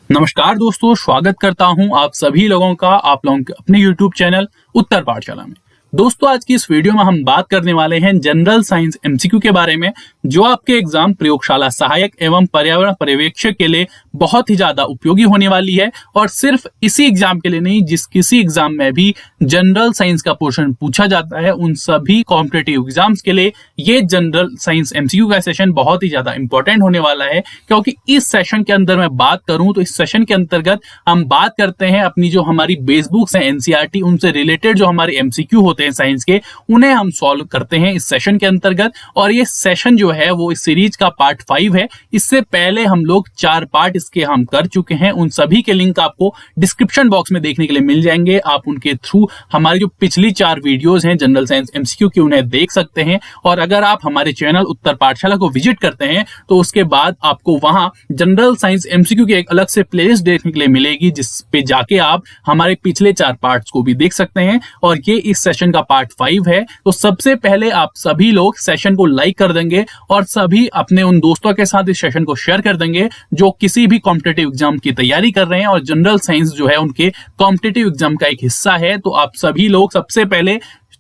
नमस्कार दोस्तों, स्वागत करता हूं आप सभी लोगों का आप लोगों के अपने YouTube चैनल उत्तर पाठशाला में। दोस्तों, आज की इस वीडियो में हम बात करने वाले हैं जनरल साइंस एमसीक्यू के बारे में, जो आपके एग्जाम प्रयोगशाला सहायक एवं पर्यावरण पर्यवेक्षक के लिए बहुत ही ज्यादा उपयोगी होने वाली है। और सिर्फ इसी एग्जाम के लिए नहीं, जिस किसी एग्जाम में भी जनरल साइंस का पोर्शन पूछा जाता है, उन सभी कॉम्पिटिटिव एग्जाम्स के लिए ये जनरल साइंस एमसीक्यू का सेशन बहुत ही ज्यादा इंपॉर्टेंट होने वाला है। क्योंकि इस सेशन के अंदर मैं बात करूं तो इस सेशन के अंतर्गत हम बात करते हैं अपनी जो हमारी बेस बुक्स हैं एनसीईआरटी, उनसे रिलेटेड जो हमारे एमसीक्यू होते हैं साइंस के, उन्हें हम सॉल्व करते हैं इस सेशन के अंतर्गत। और ये सेशन जो है वो इस सीरीज का पार्ट 5 है। इससे पहले हम लोग 4 पार्ट इसके हम कर चुके हैं। उन सभी के लिंक आपको डिस्क्रिप्शन बॉक्स में देखने के लिए मिल जाएंगे। आप उनके थ्रू हमारी जो पिछली 4 वीडियोस हैं जनरल साइंस एमसीक्यू की, उन्हें देख सकते हैं। और अगर आप हमारे चैनल उत्तर पाठशाला को विजिट करते हैं तो उसके बाद आपको वहां जनरल साइंस एमसीक्यू की एक अलग से प्लेलिस्ट देखने के लिए मिलेगी, जिस पे जाके आप हमारे पिछले 4 पार्ट्स को भी देख सकते हैं। और ये इस सेशन का पार्ट 5 है। तो सबसे पहले आप सभी लोग सेशन को लाइक कर देंगे और सभी अपने उन दोस्तों के साथ इस सेशन को शेयर कर देंगे जो किसी भी कॉम्पिटिटिव एग्जाम की तैयारी कर रहे हैं और जनरल साइंस जो है उनके कॉम्पिटिटिव एग्जाम का एक हिस्सा है। तो आप सभी लोग सबसे पहले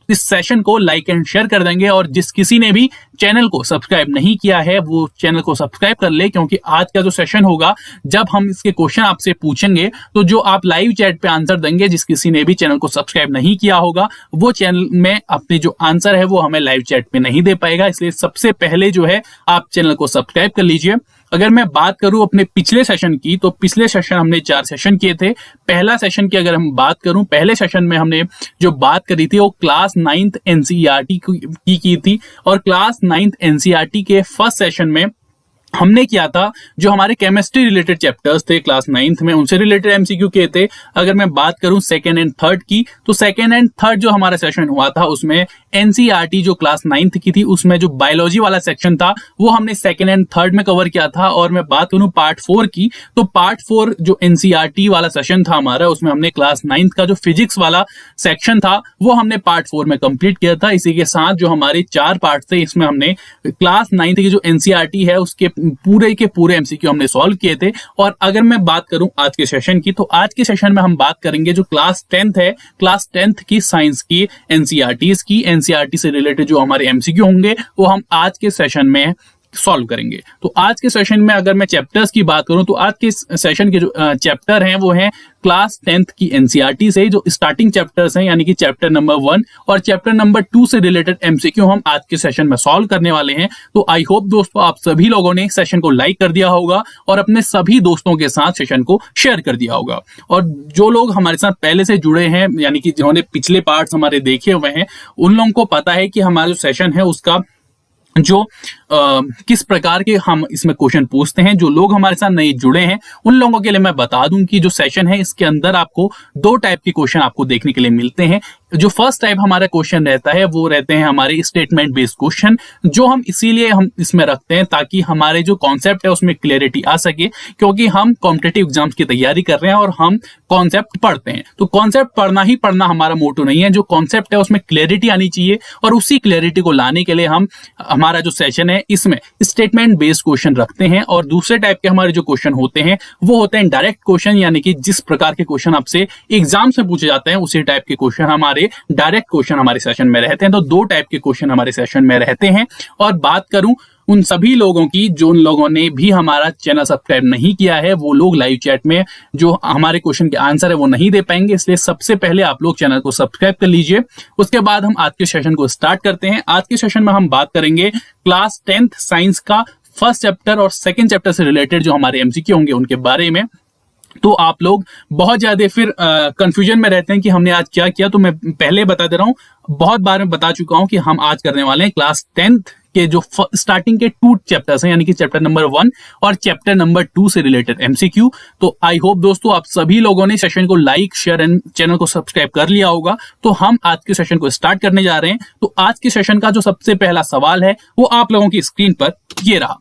इस सेशन को लाइक एंड शेयर कर देंगे। और जिस किसी ने भी चैनल को सब्सक्राइब नहीं किया है वो चैनल को सब्सक्राइब कर ले, क्योंकि आज का जो सेशन होगा, जब हम इसके क्वेश्चन आपसे पूछेंगे तो जो आप लाइव चैट पे आंसर देंगे, जिस किसी ने भी चैनल को सब्सक्राइब नहीं किया होगा वो चैनल में अपने जो आंसर है वो हमें लाइव चैट पे नहीं दे पाएगा। इसलिए सबसे पहले जो है आप चैनल को सब्सक्राइब कर लीजिए। अगर मैं बात करूं अपने पिछले सेशन की, तो पिछले सेशन हमने 4 सेशन किए थे। पहला सेशन की अगर हम बात करूं, पहले सेशन में हमने जो बात करी थी वो क्लास 9th एनसीईआरटी की थी। और क्लास 9th एनसीईआरटी के फर्स्ट सेशन में हमने किया था जो हमारे केमिस्ट्री रिलेटेड चैप्टर्स थे क्लास 9th में, उनसे रिलेटेड एमसीक्यू किए थे। अगर मैं बात करूं सेकंड एंड थर्ड की, तो सेकंड एंड थर्ड जो हमारा सेशन हुआ था उसमें एनसीईआरटी जो क्लास 9th की थी, उसमें जो बायोलॉजी वाला सेक्शन था वो हमने सेकंड एंड थर्ड में कवर किया था। और मैं बात करूं पार्ट 4 की, तो पार्ट 4 जो एनसीईआरटी वाला सेशन था हमारा, उसमें हमने क्लास 9th का जो फिजिक्स वाला सेक्शन था वो हमने पार्ट 4 में कंप्लीट किया था। इसी के साथ जो हमारे 4 पार्ट थे, इसमें हमने क्लास 9th की जो एनसीईआरटी है उसके पूरे के पूरे एमसीक्यू हमने सॉल्व किए थे। और अगर मैं बात करूं आज के सेशन की, तो आज के सेशन में हम बात करेंगे जो क्लास 10th है, क्लास 10th की साइंस की एनसीईआरटी से रिलेटेड जो हमारे एमसीक्यू होंगे वो हम आज के सेशन में सॉल्व करेंगे। तो आज के सेशन में अगर मैं चैप्टर्स की बात करूं, तो आज के सेशन के जो चैप्टर हैं वो हैं क्लास 10th की एनसीईआरटी से जो स्टार्टिंग चैप्टर्स हैं, यानी कि चैप्टर नंबर 1 और चैप्टर नंबर 2 से रिलेटेड एमसीक्यू हम आज के सेशन में सॉल्व करने वाले हैं। तो आई होप दोस्तों आप सभी लोगों ने सेशन को लाइक कर दिया होगा और अपने सभी दोस्तों के साथ सेशन को शेयर कर दिया होगा। और जो लोग हमारे साथ पहले से जुड़े हैं, यानी कि जिन्होंने पिछले पार्ट्स हमारे देखे हुए हैं, उन लोगों को पता है कि हमारा जो सेशन है उसका जो किस प्रकार के हम इसमें क्वेश्चन पूछते हैं। जो लोग हमारे साथ नहीं जुड़े हैं उन लोगों के लिए मैं बता दूं कि जो सेशन है इसके अंदर आपको 2 टाइप के क्वेश्चन आपको देखने के लिए मिलते हैं। जो फर्स्ट टाइप हमारा क्वेश्चन रहता है वो रहते हैं हमारे स्टेटमेंट बेस्ड क्वेश्चन, जो हम इसीलिए हम इसमें रखते हैं ताकि हमारे जो कॉन्सेप्ट है उसमें क्लियरिटी आ सके, क्योंकि हम कॉम्पिटिटिव एग्जाम्स की तैयारी कर रहे हैं और हम कॉन्सेप्ट पढ़ते हैं। तो कॉन्सेप्ट पढ़ना ही पढ़ना हमारा मोटो नहीं है, जो कॉन्सेप्ट है उसमें क्लियरिटी आनी चाहिए। और उसी क्लियरिटी को लाने के लिए हम हमारा जो सेशन है इसमें स्टेटमेंट बेस्ड क्वेश्चन रखते हैं। और दूसरे टाइप के हमारे जो क्वेश्चन होते हैं वो होते हैं डायरेक्ट क्वेश्चन, यानी कि जिस प्रकार के क्वेश्चन आपसे एग्जाम से पूछे जाते हैं उसी टाइप के क्वेश्चन हमारे डायरेक्ट क्वेश्चन हमारे सेशन में रहते हैं। तो 2 टाइप के क्वेश्चन हमारे सेशन में रहते हैं। और बात करूं उन सभी लोगों की जो उन लोगों ने भी हमारा चैनल सब्सक्राइब नहीं किया है, वो लोग लाइव चैट में जो हमारे क्वेश्चन के आंसर है वो नहीं दे पाएंगे। इसलिए सबसे पहले आप लोग चैनल को सब्सक्राइब कर लीजिए। उसके बाद हम आज के सेशन को स्टार्ट करते हैं। आज के सेशन में हम बात करेंगे क्लास 10th साइंस का फर्स्ट चैप्टर और सेकेंड चैप्टर से रिलेटेड जो हमारे एमसीक्यू होंगे उनके बारे में। तो आप लोग बहुत ज्यादा फिर कंफ्यूजन में रहते हैं कि हमने आज क्या किया। तो मैं पहले बता दे रहा हूं, बहुत बार मैं बता चुका हूं कि हम आज करने वाले हैं क्लास 10th के जो स्टार्टिंग के 2 चैप्टर्स हैं, यानी कि चैप्टर नंबर 1 और चैप्टर नंबर 2 से रिलेटेड एमसीक्यू। तो आई होप दोस्तों आप सभी लोगों ने सेशन को लाइक शेयर एंड चैनल को सब्सक्राइब कर लिया होगा। तो हम आज के सेशन को स्टार्ट करने जा रहे हैं। तो आज के सेशन का जो सबसे पहला सवाल है वो आप लोगों की स्क्रीन पर ये रहा।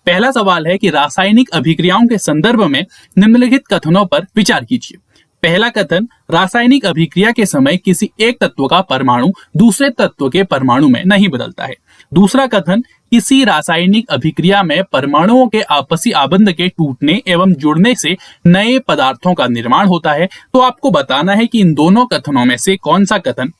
पहला सवाल है कि रासायनिक अभिक्रियाओं के संदर्भ में निम्नलिखित कथनों पर विचार कीजिए। पहला कथन, रासायनिक अभिक्रिया के समय किसी एक तत्व का परमाणु दूसरे तत्व के परमाणु में नहीं बदलता है। दूसरा कथन, किसी रासायनिक अभिक्रिया में परमाणुओं के आपसी आबंध के टूटने एवं जुड़ने से नए पदार्थों का निर्माण होता है। तो आपको बताना है कि इन दोनों कथनों में से कौन सा कथन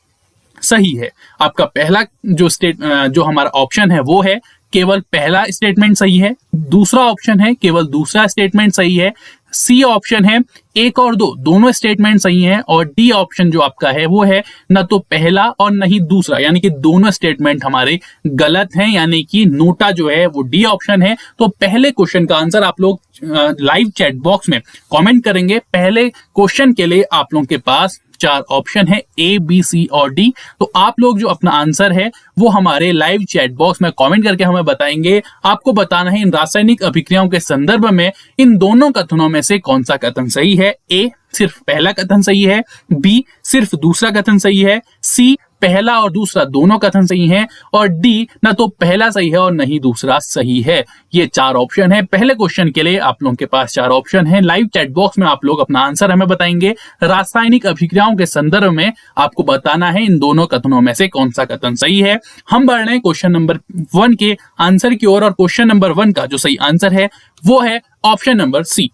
सही है। आपका पहला जो हमारा ऑप्शन है वो है केवल पहला स्टेटमेंट सही है, दूसरा ऑप्शन है केवल दूसरा स्टेटमेंट सही है, सी ऑप्शन है एक और दो दोनों स्टेटमेंट सही हैं, और डी ऑप्शन जो आपका है वो है न तो पहला और न ही दूसरा, यानी कि दोनों स्टेटमेंट हमारे गलत हैं, यानी कि नोटा जो है वो डी ऑप्शन है। तो पहले क्वेश्चन का आंसर आप लोग लाइव चैट बॉक्स में कमेंट करेंगे। पहले क्वेश्चन के लिए आप लोगों के पास 4 ऑप्शन है, ए बी सी और डी। तो आप लोग जो अपना आंसर है वो हमारे लाइव चैट बॉक्स में कमेंट करके हमें बताएंगे। आपको बताना है इन रासायनिक अभिक्रियाओं के संदर्भ में इन दोनों कथनों में से कौन सा कथन सही है। ए सिर्फ पहला कथन सही है, बी सिर्फ दूसरा कथन सही है, सी पहला और दूसरा दोनों कथन सही हैं, और डी न तो पहला सही है और न ही दूसरा सही है। ये 4 ऑप्शन है। पहले क्वेश्चन के लिए आप लोगों के पास 4 ऑप्शन है। लाइव चैट बॉक्स में आप लोग अपना आंसर हमें बताएंगे। रासायनिक अभिक्रियाओं के संदर्भ में आपको बताना है इन दोनों कथनों में से कौन सा कथन सही है। हम बढ़ रहे हैं क्वेश्चन नंबर 1 के आंसर की ओर, और क्वेश्चन नंबर 1 का जो सही आंसर है वो है ऑप्शन नंबर सी,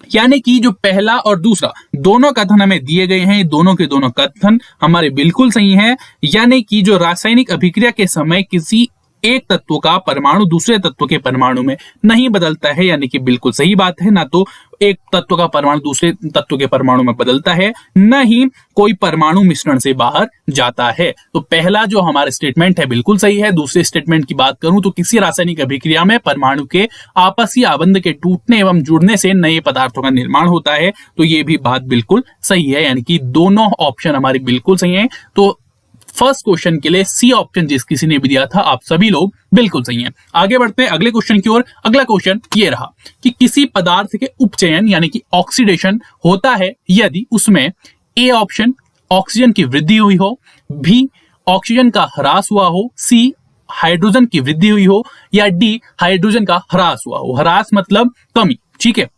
यानी कि जो पहला और दूसरा दोनों कथन हमें दिए गए हैं, दोनों के दोनों कथन हमारे बिल्कुल सही हैं। यानी कि जो रासायनिक अभिक्रिया के समय किसी एक तत्व का परमाणु दूसरे तत्व के परमाणु में नहीं बदलता है, यानी कि बिल्कुल सही बात है। ना तो एक तत्व का परमाणु दूसरे तत्व के परमाणु में बदलता है, न ही कोई परमाणु मिश्रण से बाहर जाता है। तो पहला जो हमारा स्टेटमेंट है बिल्कुल सही है। दूसरे स्टेटमेंट की बात करूं तो किसी रासायनिक अभिक्रिया में परमाणु के आपसी आबंध के टूटने एवं जुड़ने से नए पदार्थों का निर्माण होता है। तो ये भी बात बिल्कुल सही है, यानी कि दोनों ऑप्शन हमारे बिल्कुल सही है। तो फर्स्ट क्वेश्चन के लिए सी ऑप्शन जिस किसी ने भी दिया था आप सभी लोग बिल्कुल सही हैं। आगे बढ़ते हैं अगले क्वेश्चन की ओर। अगला क्वेश्चन ये रहा कि किसी पदार्थ के उपचयन यानी कि ऑक्सीडेशन होता है यदि उसमें ए ऑप्शन ऑक्सीजन की वृद्धि हुई हो, बी ऑक्सीजन का ह्रास हुआ हो, सी हाइड्रोजन की वृद्धि हुई हो, या डी हाइड्रोजन का ह्रास हुआ हो। ह्रास मतलब कमी, ठीक है,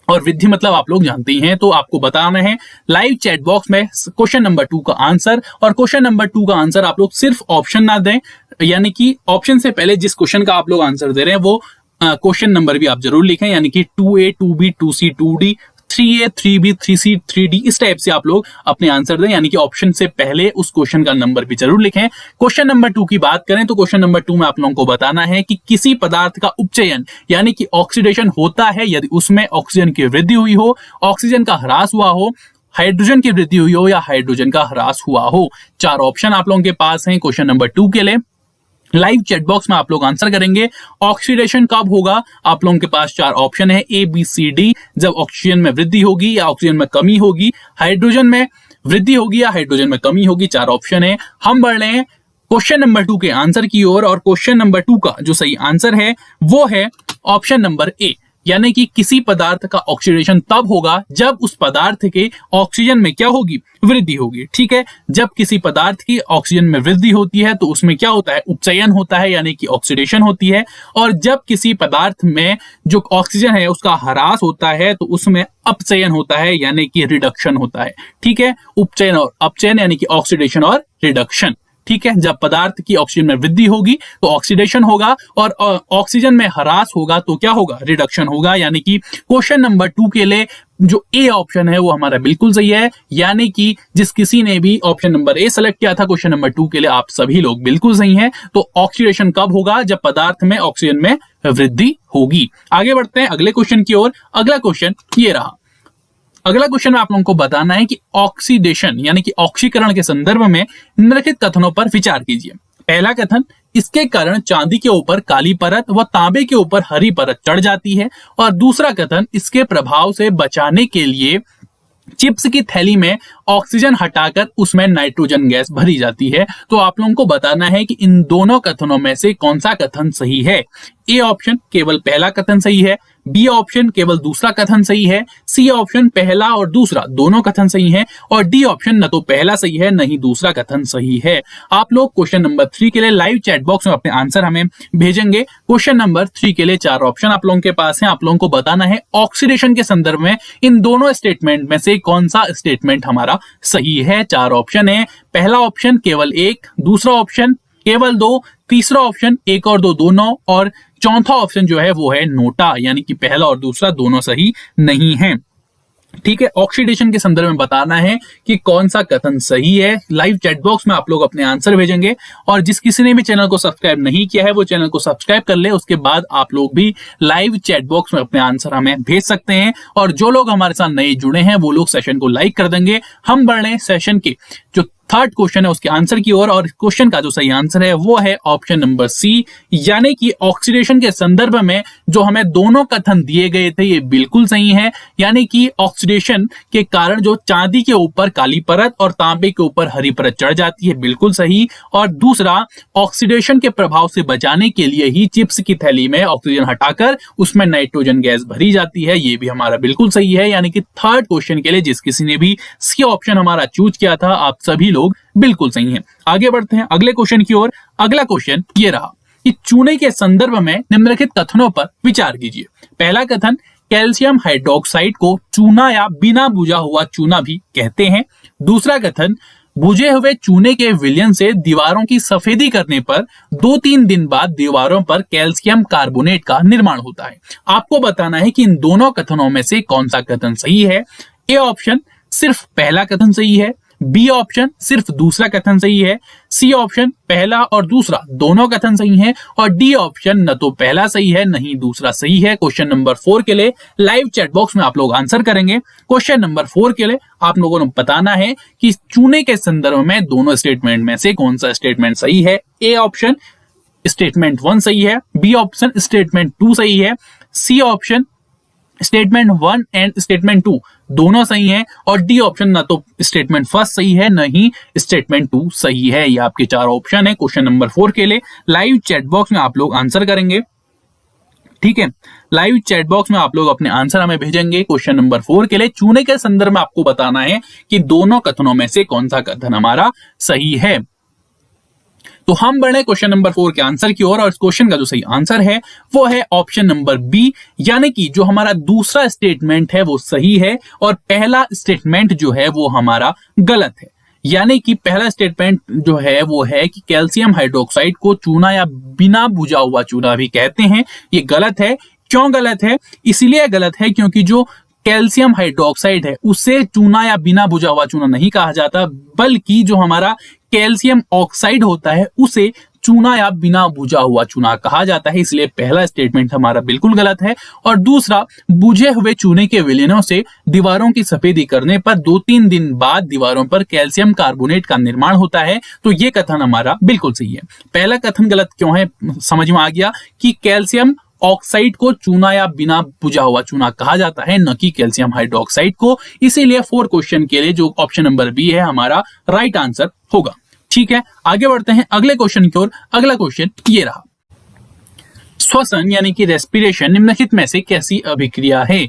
और वृद्धि मतलब आप लोग जानते ही हैं। तो आपको बताना है लाइव चैट बॉक्स में क्वेश्चन नंबर 2 का आंसर, और क्वेश्चन नंबर 2 का आंसर आप लोग सिर्फ ऑप्शन ना दें, यानी कि ऑप्शन से पहले जिस क्वेश्चन का आप लोग आंसर दे रहे हैं वो क्वेश्चन नंबर भी आप जरूर लिखें, यानी कि 2A 2B 2C 2D 3A 3B 3C 3D इस टाइप से आप लोग अपने आंसर दें, यानी कि ऑप्शन से पहले उस क्वेश्चन का नंबर भी जरूर लिखें। क्वेश्चन नंबर 2 की बात करें तो क्वेश्चन नंबर 2 में आप लोगों को बताना है कि किसी पदार्थ का उपचयन यानी कि ऑक्सीडेशन होता है यदि उसमें ऑक्सीजन की वृद्धि हुई हो, ऑक्सीजन का ह्रास हुआ हो, हाइड्रोजन की वृद्धि हुई हो, या हाइड्रोजन का ह्रास हुआ हो। 4 ऑप्शन आप लोगों के पास हैं क्वेश्चन नंबर 2 के लिए। लाइव चैट बॉक्स में आप लोग आंसर करेंगे। ऑक्सीडेशन कब होगा, आप लोगों के पास 4 ऑप्शन है, ए बी सी डी, जब ऑक्सीजन में वृद्धि होगी या ऑक्सीजन में कमी होगी, हाइड्रोजन में वृद्धि होगी या हाइड्रोजन में कमी होगी। 4 ऑप्शन है। हम बढ़ रहे हैं क्वेश्चन नंबर 2 के आंसर की ओर, और क्वेश्चन नंबर 2 का जो सही आंसर है वो है ऑप्शन नंबर ए, यानी कि किसी पदार्थ का ऑक्सीडेशन तब होगा जब उस पदार्थ के ऑक्सीजन में क्या होगी, वृद्धि होगी। ठीक है, जब किसी पदार्थ की ऑक्सीजन में वृद्धि होती है तो उसमें क्या होता है, उपचयन होता है, यानी कि ऑक्सीडेशन होती है। और जब किसी पदार्थ में जो ऑक्सीजन है उसका ह्रास होता है तो उसमें अपचयन होता है, यानी कि रिडक्शन होता है। ठीक है, उपचयन और अपचयन यानी कि ऑक्सीडेशन और रिडक्शन। ठीक है, जब पदार्थ की ऑक्सीजन में वृद्धि होगी तो ऑक्सीडेशन होगा, और ऑक्सीजन में ह्रास होगा तो क्या होगा, रिडक्शन होगा। यानी कि क्वेश्चन नंबर 2 के लिए जो ए ऑप्शन है वो हमारा बिल्कुल सही है, यानी कि जिस किसी ने भी ऑप्शन नंबर ए सेलेक्ट किया था क्वेश्चन नंबर 2 के लिए आप सभी लोग बिल्कुल सही हैं। तो ऑक्सीडेशन कब होगा, जब पदार्थ में ऑक्सीजन में वृद्धि होगी। आगे बढ़ते हैं अगले क्वेश्चन की ओर। अगला क्वेश्चन ये रहा। अगला क्वेश्चन में आप लोगों को बताना है कि ऑक्सीडेशन यानी कि ऑक्सीकरण के संदर्भ में निम्नलिखित कथनों पर विचार कीजिए। पहला कथन, इसके कारण चांदी के ऊपर काली परत व तांबे के ऊपर हरी परत चढ़ जाती है। और दूसरा कथन, इसके प्रभाव से बचाने के लिए चिप्स की थैली में ऑक्सीजन हटाकर उसमें नाइट्रोजन गैस भरी जाती है। तो आप लोगों को बताना है कि इन दोनों कथनों में से कौन सा कथन सही है। ए ऑप्शन केवल पहला कथन सही है, बी ऑप्शन केवल दूसरा कथन सही है, सी ऑप्शन पहला और दूसरा दोनों कथन सही है, और डी ऑप्शन न तो पहला सही है न ही दूसरा कथन सही है। आप लोग क्वेश्चन नंबर 3 के लिए लाइव चैट बॉक्स में अपने आंसर हमें भेजेंगे। क्वेश्चन नंबर 3 के लिए 4 ऑप्शन आप लोगों के पास है। आप लोगों को बताना है ऑक्सीडेशन के संदर्भ में इन दोनों स्टेटमेंट में से कौन सा स्टेटमेंट हमारा सही है। 4 ऑप्शन है। पहला ऑप्शन केवल 1, दूसरा ऑप्शन केवल 2, तीसरा ऑप्शन 1 और 2 दोनों, और चौथा ऑप्शन जो है वो है नोटा, यानी कि पहला और दूसरा दोनों सही नहीं है। ठीक है, ऑक्सीडेशन के संदर्भ में बताना है कि कौन सा कथन सही है। लाइव चैट बॉक्स में आप लोग अपने आंसर भेजेंगे, और जिस किसी ने भी चैनल को सब्सक्राइब नहीं किया है वो चैनल को सब्सक्राइब कर ले। उसके बाद आप लोग भी लाइव चैट बॉक्स में अपने आंसर हमें भेज सकते हैं, और जो लोग हमारे साथ नए जुड़े हैं वो लोग सेशन को लाइक कर देंगे। हम बढ़ रहे हैं सेशन के जो थर्ड क्वेश्चन है उसके आंसर की ओर, और क्वेश्चन का जो सही आंसर है वो है ऑप्शन नंबर सी, यानी कि ऑक्सीडेशन के संदर्भ में जो हमें दोनों कथन दिए गए थे ये बिल्कुल सही है। यानी कि ऑक्सीडेशन के कारण जो चांदी के ऊपर काली परत और तांबे के ऊपर हरी परत चढ़ जाती है, बिल्कुल सही। और दूसरा, ऑक्सीडेशन के प्रभाव से बचाने के लिए ही चिप्स की थैली में ऑक्सीजन हटाकर उसमें नाइट्रोजन गैस भरी जाती है, ये भी हमारा बिल्कुल सही है। यानी कि थर्ड क्वेश्चन के लिए जिस किसी ने भी सी ऑप्शन हमारा चूज किया था, आप सभी लोग बिल्कुल सही हैं। आगे बढ़ते हैं अगले क्वेश्चन की ओर। अगला क्वेश्चन ये रहा कि चूने के संदर्भ में निम्नलिखित कथनों पर विचार कीजिए। पहला कथन, कैल्शियम हाइड्रोक्साइड को चूना या बिना बुझा हुआ चूना भी कहते हैं। दूसरा कथन, बुझे हुए चूने के विलयन से दीवारों की सफेदी करने पर 2-3 दिन बाद दीवारों पर कैल्शियम कार्बोनेट का निर्माण होता है। आपको बताना है कि इन दोनों कथनों में से कौन सा कथन सही है। ए ऑप्शन सिर्फ पहला कथन सही है, बी ऑप्शन सिर्फ दूसरा कथन सही है, सी ऑप्शन पहला और दूसरा दोनों कथन सही हैं, और डी ऑप्शन न तो पहला सही है न ही दूसरा सही है। क्वेश्चन नंबर 4 के लिए लाइव चैट बॉक्स में आप लोग आंसर करेंगे। क्वेश्चन नंबर 4 के लिए आप लोगों को बताना है कि चूने के संदर्भ में दोनों स्टेटमेंट में से कौन सा स्टेटमेंट सही है। ए ऑप्शन स्टेटमेंट 1 सही है, बी ऑप्शन स्टेटमेंट 2 सही है, C option statement 1 and statement 2 दोनों सही हैं, और डी ऑप्शन ना तो स्टेटमेंट फर्स्ट सही है न ही स्टेटमेंट 2 सही है। ये आपके 4 ऑप्शन है। क्वेश्चन नंबर 4 के लिए लाइव चैट बॉक्स में आप लोग आंसर करेंगे। ठीक है, लाइव चैट बॉक्स में आप लोग अपने आंसर हमें भेजेंगे। क्वेश्चन नंबर 4 के लिए चूने के संदर्भ में आपको बताना है कि दोनों कथनों में से कौन सा कथन हमारा सही है। तो हम बढ़े क्वेश्चन नंबर 4 के आंसर की ओर, और इस क्वेश्चन का जो सही आंसर है वो है ऑप्शन नंबर बी, यानी कि जो हमारा दूसरा स्टेटमेंट है वो सही है और पहला स्टेटमेंट जो है वो हमारा गलत है। यानी कि पहला स्टेटमेंट जो है वो है कि कैल्शियम हाइड्रोक्साइड को चूना या बिना बुझा हुआ चूना भी कहते हैं, ये गलत है। क्यों गलत है? इसीलिए गलत है क्योंकि जो कैल्शियम हाइड्रोक्साइड है उसे चूना या बिना बुझा हुआ चूना नहीं कहा जाता, बल्कि जो हमारा कैल्शियम ऑक्साइड होता है उसे चूना या बिना बुझा हुआ चूना कहा जाता है। इसलिए पहला स्टेटमेंट हमारा बिल्कुल गलत है। और दूसरा, बुझे हुए चूने के विलयनों से दीवारों की सफेदी करने पर 2-3 दिन बाद दीवारों पर कैल्शियम कार्बोनेट का निर्माण होता है, तो ये कथन हमारा बिल्कुल सही है। पहला कथन गलत क्यों है, समझ में आ गया कि कैल्शियम ऑक्साइड को चूना या बिना बुझा हुआ चूना कहा जाता है, न कि कैल्शियम हाइड्रोक्साइड को। इसीलिए 4 क्वेश्चन के लिए जो ऑप्शन नंबर बी है हमारा राइट आंसर होगा। ठीक है, आगे बढ़ते हैं अगले क्वेश्चन की ओर। अगला क्वेश्चन ये रहा, श्वसन यानी कि रेस्पिरेशन निम्नलिखित में से कैसी अभिक्रिया है।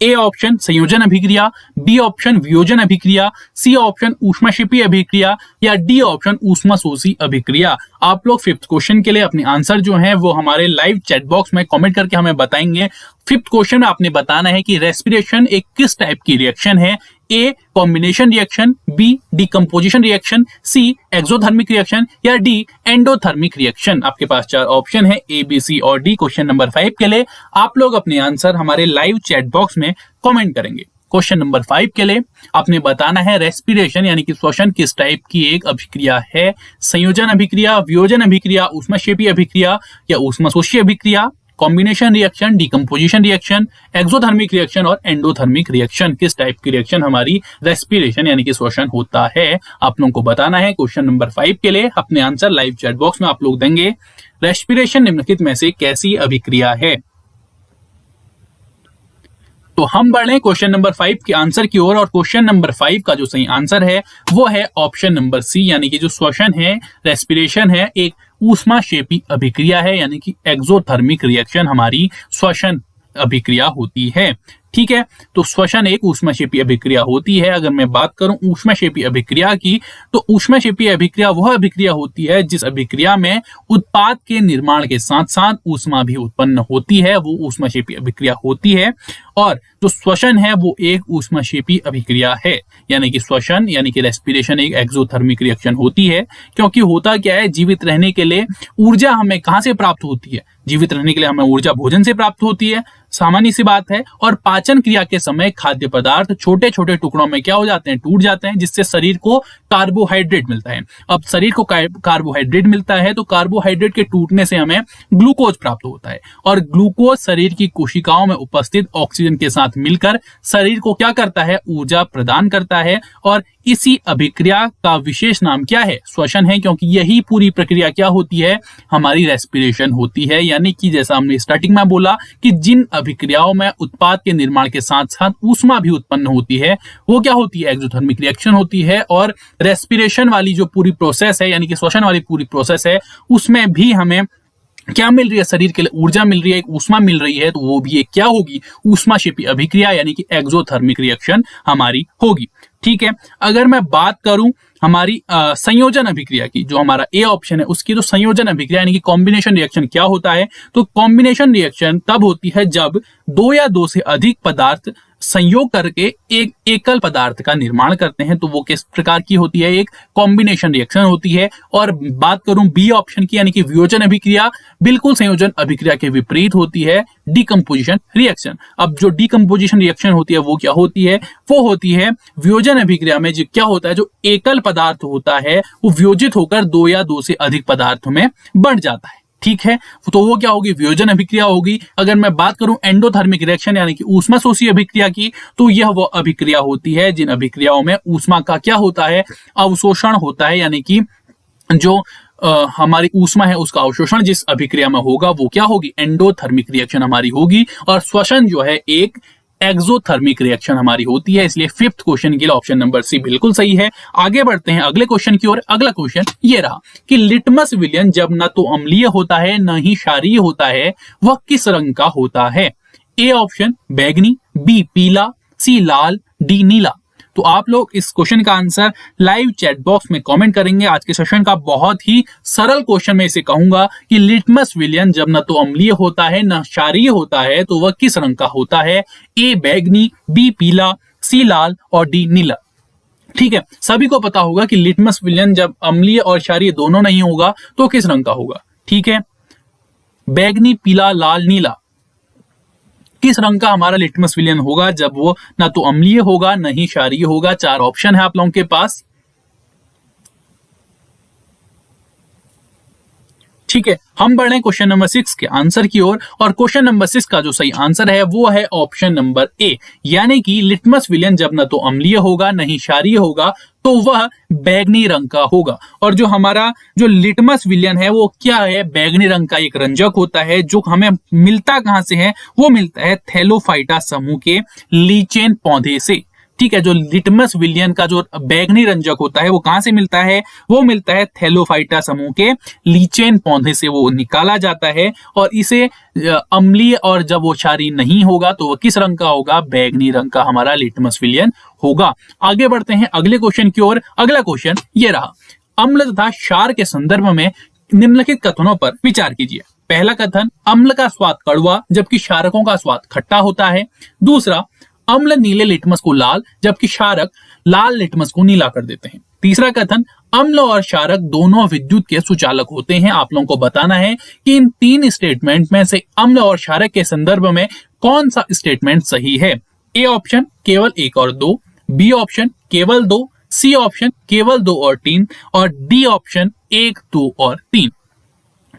ए ऑप्शन संयोजन अभिक्रिया, बी ऑप्शन वियोजन अभिक्रिया, सी ऑप्शन ऊष्माक्षेपी अभिक्रिया, या डी ऑप्शन ऊष्माशोषी अभिक्रिया। आप लोग 5th क्वेश्चन के लिए अपने आंसर जो है वो हमारे लाइव चैट बॉक्स में कमेंट करके हमें बताएंगे। 5th क्वेश्चन में आपने बताना है कि रेस्पिरेशन एक किस टाइप की रिएक्शन है। A combination reaction, B decomposition reaction, C exothermic reaction, या डी एंडोथर्मिक रिएक्शन। आपके पास 4 ऑप्शन है, ए, बी, सी और डी। क्वेश्चन नंबर 5 के लिए आप लोग अपने आंसर हमारे लाइव चैट बॉक्स में कमेंट करेंगे। क्वेश्चन नंबर 5 के लिए आपने बताना है रेस्पिरेशन यानी कि श्वसन किस टाइप की एक अभिक्रिया है। संयोजन अभिक्रिया, वियोजन अभिक्रिया, ऊष्माक्षेपी अभिक्रिया या ऊष्माशोषी अभिक्रिया, combination reaction, decomposition reaction, exothermic reaction और एंडोथर्मिक रिएक्शन। किस टाइप की रिएक्शन हमारी रेस्पिरेशन यानी कि श्वसन होता है, आप लोगों को बताना है। क्वेश्चन नंबर 5 के लिए अपने आंसर लाइव चैट बॉक्स में आप लोग देंगे। रेस्पिरेशन निम्नलिखित में से कैसी अभिक्रिया है। तो हम बढ़ रहे हैं क्वेश्चन नंबर 5 के आंसर की ओर, और क्वेश्चन नंबर 5 का जो सही आंसर है वो है ऑप्शन नंबर सी, यानी कि जो श्वसन है, रेस्पिरेशन है, एक ऊष्माक्षेपी अभिक्रिया है, यानी कि एक्सोथर्मिक रिएक्शन हमारी श्वसन अभिक्रिया होती है। ठीक है, तो श्वसन एक ऊष्माक्षेपी अभिक्रिया होती है। अगर मैं बात करूं ऊष्माक्षेपी अभिक्रिया की, तो ऊष्माक्षेपी अभिक्रिया वह अभिक्रिया होती है जिस अभिक्रिया में उत्पाद के निर्माण के साथ साथ ऊष्मा भी उत्पन्न होती है, वो ऊष्माक्षेपी अभिक्रिया होती है। और जो श्वसन है वो एक ऊष्माक्षेपी अभिक्रिया है, यानी कि श्वसन यानी कि रेस्पिरेशन एक एक्सोथर्मिक रिएक्शन होती है। क्योंकि होता क्या है, जीवित रहने के लिए ऊर्जा हमें कहां से प्राप्त होती है? जीवित रहने के लिए हमें ऊर्जा भोजन से प्राप्त होती है, सामान्य सी बात है। और पाचन क्रिया के समय खाद्य पदार्थ छोटे छोटे टुकड़ों में क्या हो जाते हैं, टूट जाते हैं, जिससे शरीर को कार्बोहाइड्रेट मिलता है। अब शरीर को कार्बोहाइड्रेट मिलता है तो कार्बोहाइड्रेट के टूटने से हमें ग्लूकोज प्राप्त होता है, और ग्लूकोज शरीर की कोशिकाओं में उपस्थित ऑक्सीजन के साथ मिलकर शरीर को क्या करता है, ऊर्जा प्रदान करता है। और इसी अभिक्रिया का विशेष नाम क्या है, श्वसन है, क्योंकि यही पूरी प्रक्रिया क्या होती है, हमारी रेस्पिरेशन होती है। यानी कि जैसा हमने स्टार्टिंग में बोला कि जिन अभिक्रियाओं में उत्पाद के निर्माण के साथ साथ ऊष्मा भी उत्पन्न होती है वो क्या होती है, एक्सोथर्मिक रिएक्शन होती है। और रेस्पिरेशन वाली जो पूरी प्रोसेस है, यानी कि श्वसन वाली पूरी प्रोसेस है, उसमें भी हमें क्या मिल रही है, शरीर के लिए ऊर्जा मिल रही है, एक ऊष्मा मिल रही है, तो वो भी एक क्या होगी, ऊष्माक्षेपी अभिक्रिया यानी कि एक्सोथर्मिक रिएक्शन हमारी होगी। ठीक है, अगर मैं बात करूं हमारी संयोजन अभिक्रिया की, जो हमारा ए ऑप्शन है उसकी, तो संयोजन अभिक्रिया यानी कि कॉम्बिनेशन रिएक्शन क्या होता है, तो कॉम्बिनेशन रिएक्शन तब होती है जब दो या दो से अधिक पदार्थ संयोग करके एक एकल पदार्थ का निर्माण करते हैं, तो वो किस प्रकार की होती है, एक कॉम्बिनेशन रिएक्शन होती है। और बात करूं बी ऑप्शन की, यानी कि वियोजन अभिक्रिया, बिल्कुल संयोजन अभिक्रिया के विपरीत होती है, डिकम्पोजिशन रिएक्शन। अब जो डिकम्पोजिशन रिएक्शन होती है वो क्या होती है, वो होती है वियोजन अभिक्रिया में जो क्या होता है, जो एकल पदार्थ होता है वो वियोजित होकर दो या दो से अधिक पदार्थों में बढ़ जाता है। ठीक है, तो वो क्या होगी, वियोजन अभिक्रिया होगी। अगर मैं बात करूं एंडोथर्मिक रिएक्शन यानी कि ऊष्मा शोषी अभिक्रिया की, तो यह वो अभिक्रिया होती है जिन अभिक्रियाओं में ऊष्मा का क्या होता है, अवशोषण होता है, यानी कि जो हमारी ऊष्मा है उसका अवशोषण जिस अभिक्रिया में होगा वो क्या होगी, एंडोथर्मिक रिएक्शन हमारी होगी। और श्वसन जो है एक एक्सोथर्मिक रिएक्शन हमारी होती है। इसलिए फिफ्थ क्वेश्चन के लिए ऑप्शन नंबर सी बिल्कुल सही है। आगे बढ़ते हैं अगले क्वेश्चन की ओर। अगला क्वेश्चन ये रहा कि लिटमस विलयन जब न तो अम्लीय होता है न ही क्षारीय होता है, वह किस रंग का होता है? ए ऑप्शन बैंगनी, बी पीला, सी लाल, डी नीला। तो आप लोग इस क्वेश्चन का आंसर लाइव चैट बॉक्स में कमेंट करेंगे। आज के सेशन का बहुत ही सरल क्वेश्चन में इसे कहूंगा कि लिटमस विलयन जब न तो अम्लीय होता है न क्षारीय होता है तो वह किस रंग का होता है? ए बैंगनी, बी पीला, सी लाल और डी नीला। ठीक है, सभी को पता होगा कि लिटमस विलयन जब अम्लीय और क्षारीय दोनों नहीं होगा तो किस रंग का होगा। ठीक है, बैंगनी, पीला, लाल, नीला, किस रंग का हमारा लिटमस विलयन होगा जब वो ना तो अम्लीय होगा न ही क्षारीय होगा? चार ऑप्शन है आप लोगों के पास। ठीक है, हम बढ़ रहे हैं क्वेश्चन नंबर 6 के आंसर की ओर। और क्वेश्चन नंबर 6 का जो सही आंसर है वो है ऑप्शन नंबर ए, यानी कि लिटमस विलयन जब न तो अम्लीय होगा न ही क्षारीय होगा तो वह बैंगनी रंग का होगा। और जो हमारा जो लिटमस विलयन है वो क्या है, बैंगनी रंग का एक रंजक होता है जो हमें मिलता कहां से है, वो मिलता है थैलोफाइटा समूह के लीचेन पौधे से। ठीक है, जो लिटमस विलयन का जो बैंगनी रंजक होता है वो कहां से मिलता है, वो मिलता है थैलोफाइटा समूह के लीचेन पौधे से वो निकाला जाता है। और इसे अम्लीय और जब वो क्षारीय नहीं होगा तो वो किस रंग का होगा, बैंगनी रंग का हमारा लिटमस विलयन होगा। आगे बढ़ते हैं अगले क्वेश्चन की ओर। अगला क्वेश्चन ये रहा, अम्ल तथा क्षार के संदर्भ में निम्नलिखित कथनों पर विचार कीजिए। पहला कथन, अम्ल का स्वाद कड़वा जबकि क्षारकों का स्वाद खट्टा होता है। दूसरा, अम्ल नीले लिटमस को लाल जबकि क्षारक लाल लिटमस को नीला कर देते हैं। तीसरा कथन, अम्ल और क्षारक दोनों विद्युत के सुचालक होते हैं। आप लोगों को बताना है कि इन तीन स्टेटमेंट में से अम्ल और क्षारक के संदर्भ में कौन सा स्टेटमेंट सही है? ए ऑप्शन केवल 1 और 2, बी ऑप्शन केवल 2, सी ऑप्शन केवल 2 और 3 और डी ऑप्शन 1, 2 और 3।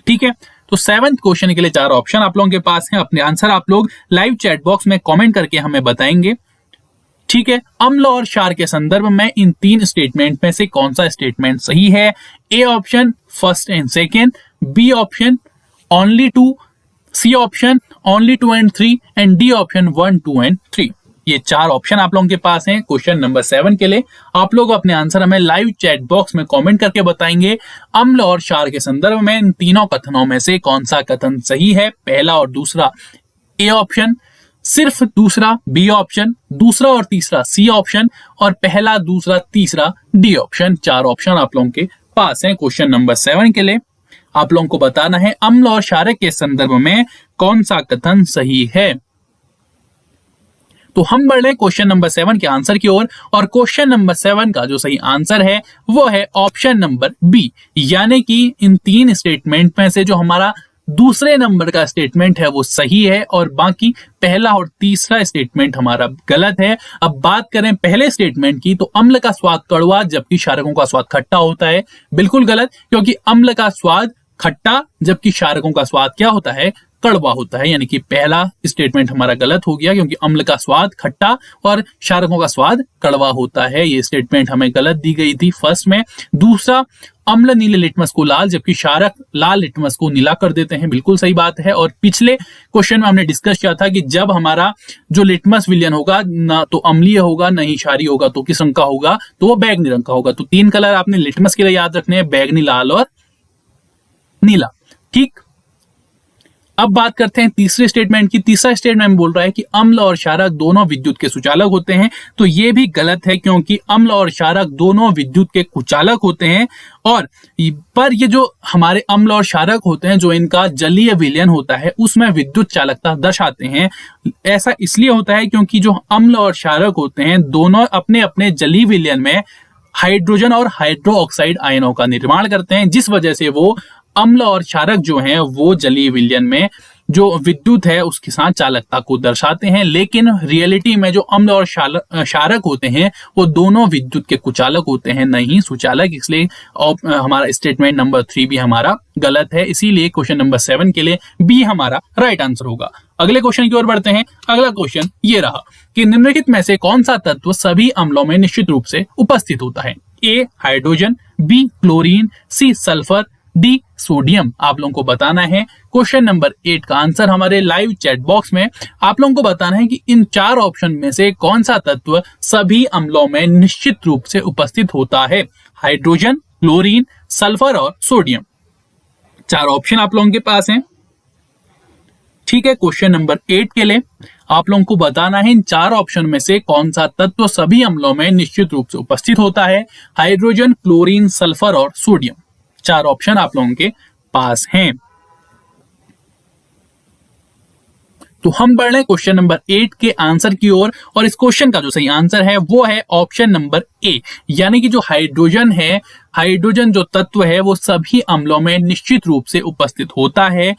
ठीक है, तो 7th क्वेश्चन के लिए 4 ऑप्शन आप लोगों के पास हैं। अपने आंसर आप लोग लाइव चैट बॉक्स में कमेंट करके हमें बताएंगे। ठीक है, अम्ल और क्षार के संदर्भ में इन तीन स्टेटमेंट में से कौन सा स्टेटमेंट सही है? A option first and second, B option only 2, C option only 2 and 3 and D option 1, 2 and 3। ये 4 ऑप्शन आप लोगों के पास हैं क्वेश्चन नंबर 7 के लिए। आप लोग अपने आंसर हमें लाइव चैट बॉक्स में कमेंट करके बताएंगे अम्ल और क्षार के संदर्भ में इन तीनों कथनों में से कौन सा कथन सही है, पहला और दूसरा ए ऑप्शन, सिर्फ दूसरा बी ऑप्शन, दूसरा और तीसरा सी ऑप्शन और पहला, दूसरा, तीसरा डी ऑप्शन। 4 ऑप्शन आप लोगों के पास हैं। क्वेश्चन नंबर 7 के लिए आप लोगों को बताना है अम्ल और क्षारक के संदर्भ में कौन सा कथन सही है। तो हम बढ़ रहे क्वेश्चन नंबर 7 के आंसर की ओर और क्वेश्चन नंबर 7 का जो सही आंसर है वो है ऑप्शन नंबर बी, यानी कि इन 3 स्टेटमेंट में से जो हमारा दूसरे नंबर का स्टेटमेंट है वो सही है और बाकी पहला और तीसरा स्टेटमेंट हमारा गलत है। अब बात करें पहले स्टेटमेंट की, तो अम्ल का स्वाद कड़वा जबकि क्षारकों का स्वाद खट्टा होता है। बिल्कुल गलत, क्योंकि अम्ल का स्वाद खट्टा जबकि क्षारकों का स्वाद क्या होता है, कड़वा होता है। यानी कि पहला स्टेटमेंट हमारा गलत हो गया, क्योंकि अम्ल का स्वाद खट्टा और क्षारकों का स्वाद कड़वा होता है। ये स्टेटमेंट हमें गलत दी गई थी फर्स्ट में। दूसरा, अम्ल नीले लिटमस को लाल जबकि क्षारक लाल लिटमस को नीला कर देते हैं। बिल्कुल सही बात है। और पिछले क्वेश्चन में हमने डिस्कस किया था कि जब हमारा जो लिटमस विलयन होगा ना तो अम्लीय होगा ना ही क्षारीय होगा, तो किस रंग का होगा, तो वो बैगनी रंग का होगा। तो 3 कलर आपने लिटमस के लिए याद रखने हैं, बैगनी, लाल और नीला। ठीक, अब बात करते हैं तीसरे स्टेटमेंट की। तीसरा स्टेटमेंट बोल रहा है कि अम्ल और क्षारक दोनों विद्युत के सुचालक होते हैं। तो ये भी गलत है, क्योंकि अम्ल और क्षारक दोनों विद्युत के कुचालक होते हैं। और पर ये जो हमारे अम्ल और क्षारक होते हैं, जो इनका जलीय विलयन होता है उसमें विद्युत चालकता दर्शाते हैं। ऐसा इसलिए होता है क्योंकि जो अम्ल और क्षारक होते हैं दोनों अपने अपने जलीय विलयन में हाइड्रोजन और हाइड्रो ऑक्साइड आयनों का निर्माण करते हैं, जिस वजह से वो अम्ल और क्षारक जो हैं वो जलीय विलयन में जो विद्युत है उसके साथ चालकता को दर्शाते हैं। लेकिन रियलिटी में जो अम्ल और क्षारक होते हैं वो दोनों विद्युत के कुचालक होते हैं, नहीं सुचालक। इसलिए हमारा स्टेटमेंट नंबर 3 भी हमारा गलत है। इसीलिए क्वेश्चन नंबर 7 के लिए बी हमारा राइट आंसर होगा। अगले क्वेश्चन की ओर बढ़ते हैं। अगला क्वेश्चन ये रहा कि निम्नलिखित में से कौन सा तत्व सभी अम्लों में निश्चित रूप से उपस्थित होता है। A hydrogen, B chlorine, C sulphur, D sodium. आप लोगों को बताना है। क्वेश्चन नंबर 8 का आंसर हमारे लाइव चैट बॉक्स में आप लोगों को बताना है कि इन 4 ऑप्शन में से कौन सा तत्व सभी अम्लों में निश्चित रूप से उपस्थित होता है। हाइड्रोजन, क्लोरीन, सल्फर और सोडियम। 4 ऑप्शन आप लोगों के पास हैं। ठीक है, क्वेश्चन नंबर 8 के लिए आप लोगों को बताना है इन 4 ऑप्शन में से कौन सा तत्व सभी अम्लों में निश्चित रूप से उपस्थित होता है। हाइड्रोजन, क्लोरीन, सल्फर और सोडियम। 4 ऑप्शन आप लोगों के पास हैं। तो हम बढ़ रहे हैं क्वेश्चन नंबर 8 के आंसर की ओर और इस क्वेश्चन का जो सही आंसर है वो है ऑप्शन नंबर ए, यानी कि जो हाइड्रोजन है, हाइड्रोजन जो तत्व है वो सभी अम्लों में निश्चित रूप से उपस्थित होता है।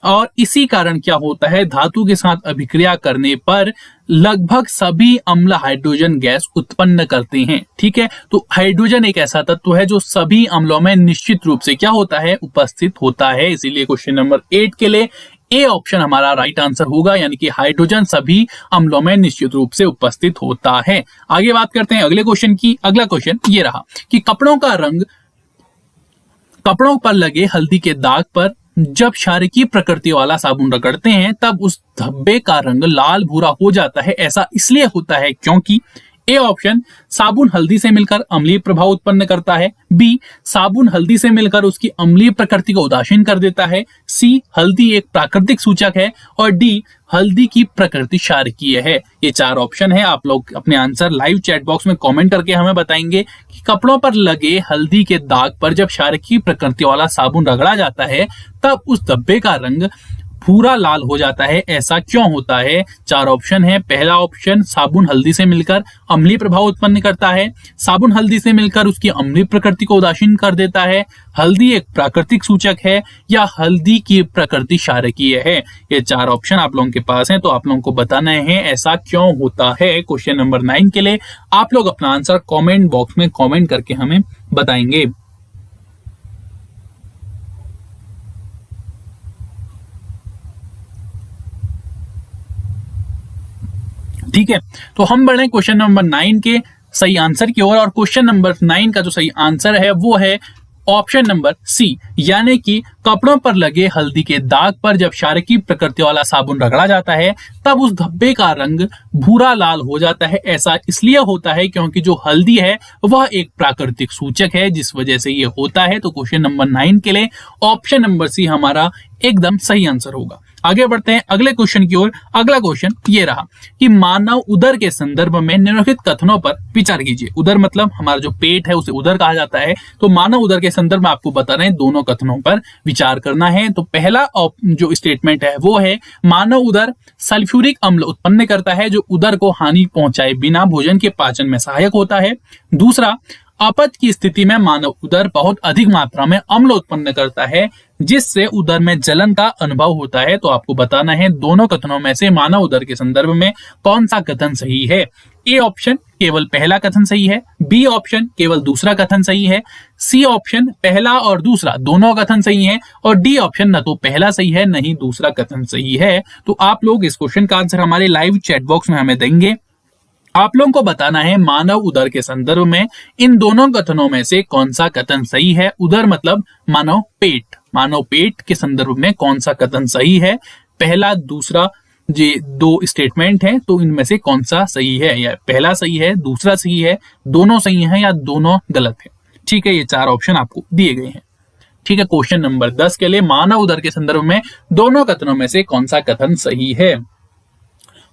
और इसी कारण क्या होता है, धातु के साथ अभिक्रिया करने पर लगभग सभी अम्ल हाइड्रोजन गैस उत्पन्न करते हैं। ठीक है, तो हाइड्रोजन एक ऐसा तत्व है जो सभी अम्लों में निश्चित रूप से क्या होता है, उपस्थित होता है। इसीलिए क्वेश्चन नंबर 8 के लिए ए ऑप्शन हमारा राइट आंसर होगा, यानी कि हाइड्रोजन सभी अम्लों में निश्चित रूप से उपस्थित होता है। आगे बात करते हैं अगले क्वेश्चन की। अगला क्वेश्चन ये रहा कि कपड़ों का रंग, कपड़ों पर लगे हल्दी के दाग पर जब क्षारकीय प्रकृति वाला साबुन रगड़ते हैं तब उस धब्बे का रंग लाल भूरा हो जाता है। ऐसा इसलिए होता है क्योंकि ए ऑप्शन, साबुन हल्दी से मिलकर अम्लीय प्रभाव उत्पन्न करता है। बी, साबुन हल्दी से मिलकर उसकी अम्लीय प्रकृति को उदासीन कर देता है। सी, हल्दी एक प्राकृतिक सूचक है। और डी, हल्दी की प्रकृति क्षारकीय है। ये 4 ऑप्शन है। आप लोग अपने आंसर लाइव चैट बॉक्स में कमेंट करके हमें बताएंगे कि कपड़ों पर लगे हल्दी के दाग पर जब क्षारकीय प्रकृति वाला साबुन रगड़ा जाता है तब उस धब्बे का रंग भूरा लाल हो जाता है। ऐसा क्यों होता है? 4 ऑप्शन है। पहला ऑप्शन, साबुन हल्दी से मिलकर अम्लीय प्रभाव उत्पन्न करता है। साबुन हल्दी से मिलकर उसकी अम्लीय प्रकृति को उदासीन कर देता है। हल्दी एक प्राकृतिक सूचक है या हल्दी की प्रकृति क्षारकीय है। ये 4 ऑप्शन आप लोगों के पास हैं, तो आप लोगों को बताना है ऐसा क्यों होता है। क्वेश्चन नंबर 9 के लिए आप लोग अपना आंसर कमेंट बॉक्स में कमेंट करके हमें बताएंगे। ठीक है, तो हम बढ़े क्वेश्चन नंबर 9 के सही आंसर की ओर और क्वेश्चन नंबर 9 का जो सही आंसर है वो है ऑप्शन नंबर सी, यानी कि कपड़ों पर लगे हल्दी के दाग पर जब क्षारकीय प्रकृति वाला साबुन रगड़ा जाता है तब उस धब्बे का रंग भूरा लाल हो जाता है। ऐसा इसलिए होता है क्योंकि जो हल्दी है वह एक प्राकृतिक सूचक है, जिस वजह से ये होता है। तो क्वेश्चन नंबर 9 के लिए ऑप्शन नंबर सी हमारा एकदम सही आंसर होगा। आगे बढ़ते हैं अगले क्वेश्चन की ओर। अगला क्वेश्चन ये रहा कि मानव उदर के संदर्भ में निम्नलिखित कथनों पर विचार कीजिए। उदर मतलब हमारा जो पेट है उसे उदर कहा जाता है, तो मानव उदर के संदर्भ में आपको बता रहे हैं दोनों कथनों पर विचार करना है। तो पहला जो स्टेटमेंट है वो है मानव उदर सल्फ्यूरिक अम्ल उत्पन्न करता है जो उदर को हानि पहुंचाए बिना भोजन के पाचन में सहायक होता है। दूसरा, अपच की स्थिति में मानव उदर बहुत अधिक मात्रा में अम्ल उत्पन्न करता है जिससे उदर में जलन का अनुभव होता है। तो आपको बताना है दोनों कथनों में से मानव उदर के संदर्भ में कौन सा कथन सही है। ए ऑप्शन केवल पहला कथन सही है, बी ऑप्शन केवल दूसरा कथन सही है, सी ऑप्शन पहला और दूसरा दोनों कथन सही है, और डी ऑप्शन न तो पहला सही है न ही दूसरा कथन सही है। तो आप लोग इस क्वेश्चन का आंसर हमारे लाइव चैट बॉक्स में हमें देंगे। आप लोगों को बताना है मानव उदर के संदर्भ में इन दोनों कथनों में से कौन सा कथन सही है। उदर मतलब मानव पेट, मानव पेट के संदर्भ में कौन सा कथन सही है। पहला दूसरा ये दो स्टेटमेंट हैं, तो इनमें से कौन सा सही है, या पहला सही है, दूसरा सही है, दोनों सही है या दोनों गलत है। ठीक है, ये चार ऑप्शन आपको दिए गए हैं। ठीक है, क्वेश्चन नंबर 10 के लिए मानव उदर के संदर्भ में दोनों कथनों में से कौन सा कथन सही है।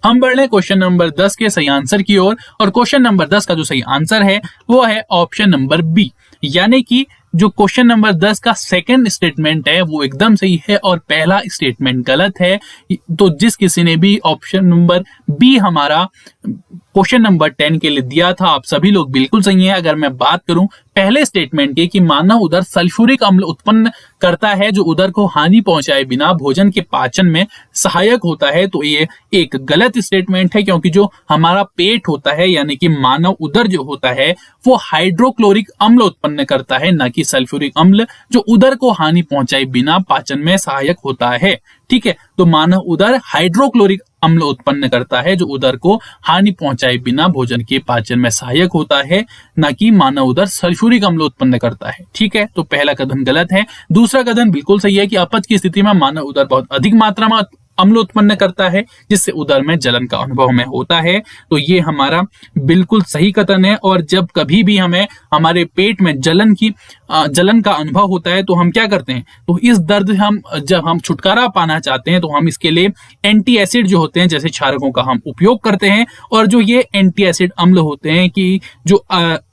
हम बढ़ रहे क्वेश्चन नंबर 10 के सही आंसर की ओर, और क्वेश्चन नंबर 10 का जो सही आंसर है वो है ऑप्शन नंबर बी, यानी कि जो क्वेश्चन नंबर 10 का सेकंड स्टेटमेंट है वो एकदम सही है और पहला स्टेटमेंट गलत है। तो जिस किसी ने भी ऑप्शन नंबर बी हमारा क्वेश्चन नंबर 10 के लिए दिया था, आप सभी लोग बिल्कुल सही है। अगर मैं बात करूं पहले स्टेटमेंट की कि मानव उदर सल्फ्यूरिक अम्ल उत्पन्न करता है जो उदर को हानि पहुंचाए बिना भोजन के पाचन में सहायक होता है, तो ये एक गलत स्टेटमेंट है, क्योंकि जो हमारा पेट होता है यानी कि मानव उदर जो होता है वो हाइड्रोक्लोरिक अम्ल उत्पन्न करता है, न कि सल्फ्यूरिक अम्ल जो उदर को हानि पहुंचाए बिना पाचन में सहायक होता है। ठीक है, तो मानव उदर हाइड्रोक्लोरिक अम्ल उत्पन्न करता है जो उदर को हानि पहुंचाए बिना भोजन के पाचन में सहायक होता है, न कि मानव उदर सल्फ्यूरिक अम्ल उत्पन्न करता है। ठीक है, तो पहला कथन गलत है। दूसरा कथन बिल्कुल सही है कि अपच की स्थिति में मानव उदर बहुत अधिक मात्रा में अम्ल उत्पन्न करता है जिससे उदर में जलन का अनुभव में होता है। तो ये हमारा बिल्कुल सही कथन है। और जब कभी भी हमें हमारे पेट में जलन का अनुभव होता है तो हम क्या करते हैं, तो इस दर्द जब हम छुटकारा पाना चाहते हैं तो हम इसके लिए एंटी एसिड जो होते हैं जैसे क्षारकों का हम उपयोग करते हैं। और जो ये एंटी एसिड अम्ल होते हैं कि जो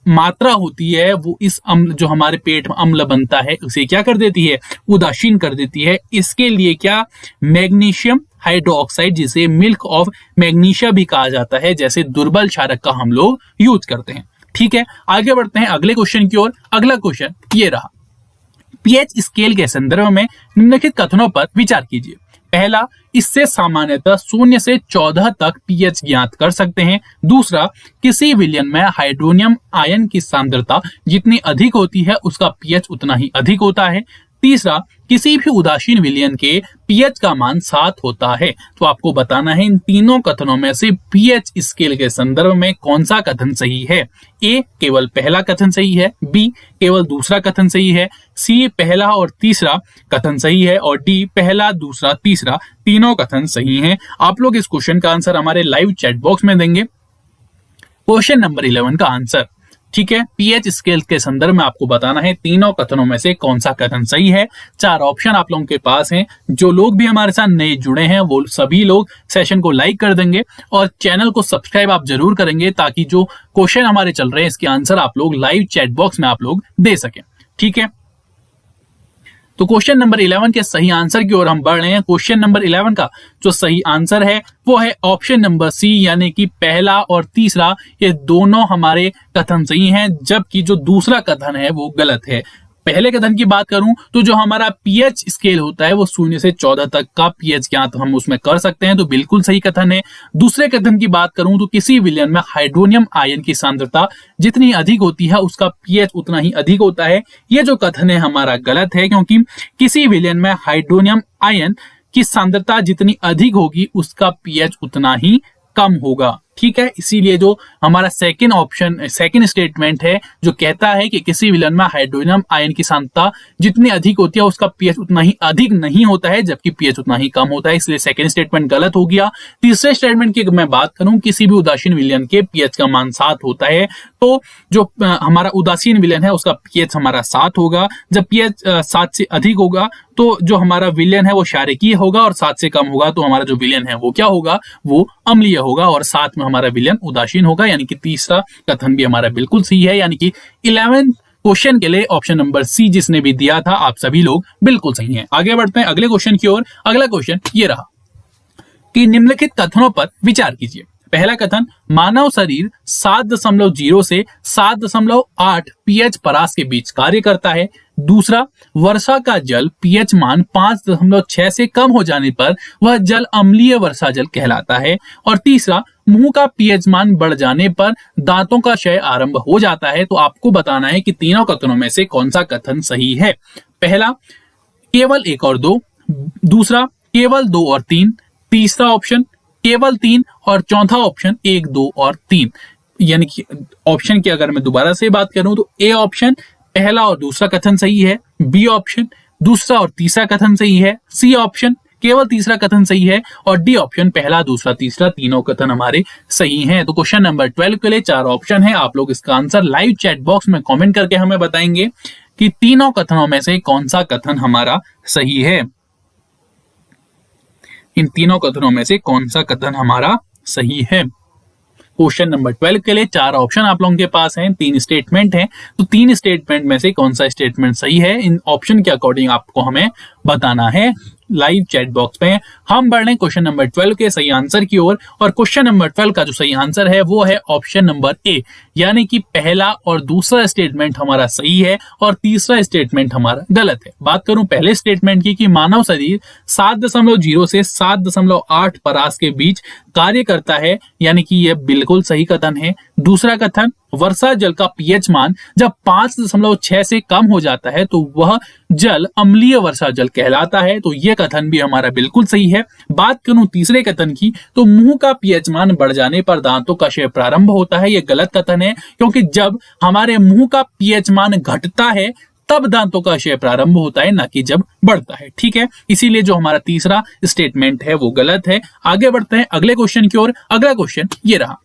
मात्रा होती है वो इस अम्ल जो हमारे पेट में अम्ल बनता है उसे क्या कर देती है, उदासीन कर देती है। इसके लिए क्या, मैग्नीशियम हाइड्रोक्साइड जिसे मिल्क ऑफ मैग्नीशिया भी कहा जाता है, जैसे दुर्बल क्षारक का हम लोग यूज करते हैं। ठीक है, आगे बढ़ते हैं अगले क्वेश्चन की ओर। अगला क्वेश्चन ये रहा, पीएच स्केल के संदर्भ में निम्नलिखित कथनों पर विचार कीजिए। पहला, इससे सामान्यतः 0 से 14 तक पीएच ज्ञात कर सकते हैं। दूसरा, किसी विलयन में हाइड्रोनियम आयन की सांद्रता जितनी अधिक होती है उसका पीएच उतना ही अधिक होता है। तीसरा, किसी भी उदासीन विलयन के पीएच का मान 7 होता है। तो आपको बताना है इन तीनों कथनों में से पीएच स्केल के संदर्भ में कौन सा कथन सही है। ए केवल पहला कथन सही है, बी केवल दूसरा कथन सही है, सी पहला और तीसरा कथन सही है, और डी पहला दूसरा तीसरा तीनों कथन सही हैं। आप लोग इस क्वेश्चन का आंसर हमारे लाइव चैट बॉक्स में देंगे। क्वेश्चन नंबर 11 का आंसर, ठीक है, पीएच स्केल के संदर्भ में आपको बताना है तीनों कथनों में से कौन सा कथन सही है। 4 ऑप्शन आप लोगों के पास हैं। जो लोग भी हमारे साथ नए जुड़े हैं वो सभी लोग सेशन को लाइक कर देंगे और चैनल को सब्सक्राइब आप जरूर करेंगे, ताकि जो क्वेश्चन हमारे चल रहे हैं इसके आंसर आप लोग लाइव चैट बॉक्स में आप लोग दे सकें। ठीक है, तो क्वेश्चन नंबर 11 के सही आंसर की ओर हम बढ़ रहे हैं। क्वेश्चन नंबर 11 का जो सही आंसर है वो है ऑप्शन नंबर सी, यानी कि पहला और तीसरा ये दोनों हमारे कथन सही हैं, जबकि जो दूसरा कथन है वो गलत है। पहले कथन की बात करूं तो जो हमारा पीएच स्केल होता है वो 0 से 14 तक का पीएच ज्ञात हम उसमें कर सकते हैं, तो बिल्कुल सही कथन है। दूसरे कथन की बात करूं तो किसी विलयन में हाइड्रोनियम आयन की सांद्रता जितनी अधिक होती है उसका पीएच उतना ही अधिक होता है। ये जो कथन है हमारा गलत है, क्योंकि किसी विलयन में हाइड्रोनियम आयन की सांद्रता जितनी अधिक होगी उसका पीएच उतना ही कम होगा। ठीक है। इसीलिए जो हमारा सेकंड स्टेटमेंट है जो कहता है कि किसी विलयन में हाइड्रोजन आयन की सांद्रता जितनी अधिक होती है उसका पीएच उतना ही अधिक नहीं होता है, जबकि पीएच उतना ही कम होता है, इसलिए सेकंड स्टेटमेंट गलत हो गया। तीसरे स्टेटमेंट की मैं बात करूं, किसी भी उदासीन विलयन के पीएच का मान 7 होता है, तो जो हमारा उदासीन विलयन है उसका पीएच हमारा 7 होगा। जब पीएच 7 से अधिक होगा तो जो हमारा विलयन है वो क्षारकीय होगा, और 7 से कम होगा तो हमारा जो विलयन है वो क्या होगा, वो अम्लीय होगा, और साथ में हमारा विलयन उदासीन होगा। यानी कि तीसरा कथन भी हमारा बिल्कुल सही है। यानी कि 11 क्वेश्चन के लिए ऑप्शन नंबर सी जिसने भी दिया था आप सभी लोग बिल्कुल सही हैं। आगे बढ़ते हैं अगले क्वेश्चन की ओर। अगला क्वेश्चन ये रहा कि निम्नलिखित कथनों पर विचार कीजिए। पहला कथन, मानव शरीर 7.0 से 7.8 पीएच परास के बीच कार्य करता है। दूसरा, वर्षा का जल पीएच मान 5.6 से कम हो जाने पर वह जल अम्लीय वर्षा जल कहलाता है। और तीसरा, मुंह का पीएच मान बढ़ जाने पर दांतों का क्षय आरंभ हो जाता है। तो आपको बताना है कि तीनों कथनों में से कौन सा कथन सही है। पहला, केवल 1 और 2, दूसरा केवल 2 और 3, तीसरा ऑप्शन केवल 3, और चौथा ऑप्शन 1, 2 और 3। यानी कि ऑप्शन की अगर मैं दोबारा से बात करूं तो ए ऑप्शन पहला और दूसरा कथन सही है, बी ऑप्शन दूसरा और तीसरा कथन सही है, सी ऑप्शन केवल तीसरा कथन सही है, और डी ऑप्शन पहला दूसरा तीसरा तीनों कथन हमारे सही हैं। तो क्वेश्चन नंबर 12 के लिए 4 ऑप्शन है। आप लोग इसका आंसर लाइव चैट बॉक्स में कमेंट करके हमें बताएंगे कि तीनों कथनों में से कौन सा कथन हमारा सही है। इन तीनों कथनों में से कौन सा कथन हमारा सही है। क्वेश्चन नंबर 12 के लिए 4 ऑप्शन आप लोगों के पास हैं, 3 स्टेटमेंट हैं, तो 3 स्टेटमेंट में से कौन सा स्टेटमेंट सही है इन ऑप्शन के अकॉर्डिंग आपको हमें बताना है लाइव चैट बॉक्स में। हम बढ़ रहे हैं क्वेश्चन नंबर 12 के सही आंसर की ओर, और क्वेश्चन नंबर 12 का जो सही आंसर है वो है ऑप्शन नंबर ए, यानी कि पहला और दूसरा स्टेटमेंट हमारा सही है और तीसरा स्टेटमेंट हमारा गलत है। बात करूं पहले स्टेटमेंट की कि मानव शरीर 7.0 से 7.8 परास के बीच कार्य करता है, यानी कि यह बिल्कुल सही कथन है। दूसरा कथन, वर्षा जल का पीएच मान जब 5.6 से कम हो जाता है तो वह जल अम्लीय वर्षा जल कहलाता है, तो यह कथन भी हमारा बिल्कुल सही है। बात करूं तीसरे कथन की तो मुंह का पीएच मान बढ़ जाने पर दांतों का क्षय प्रारंभ होता है, यह गलत कथन है, क्योंकि जब हमारे मुंह का पीएच मान घटता है तब दांतों का क्षय प्रारंभ होता है, ना कि जब बढ़ता है। ठीक है, इसीलिए जो हमारा तीसरा स्टेटमेंट है वो गलत है। आगे बढ़ते हैं अगले क्वेश्चन की ओर। अगला क्वेश्चन ये रहा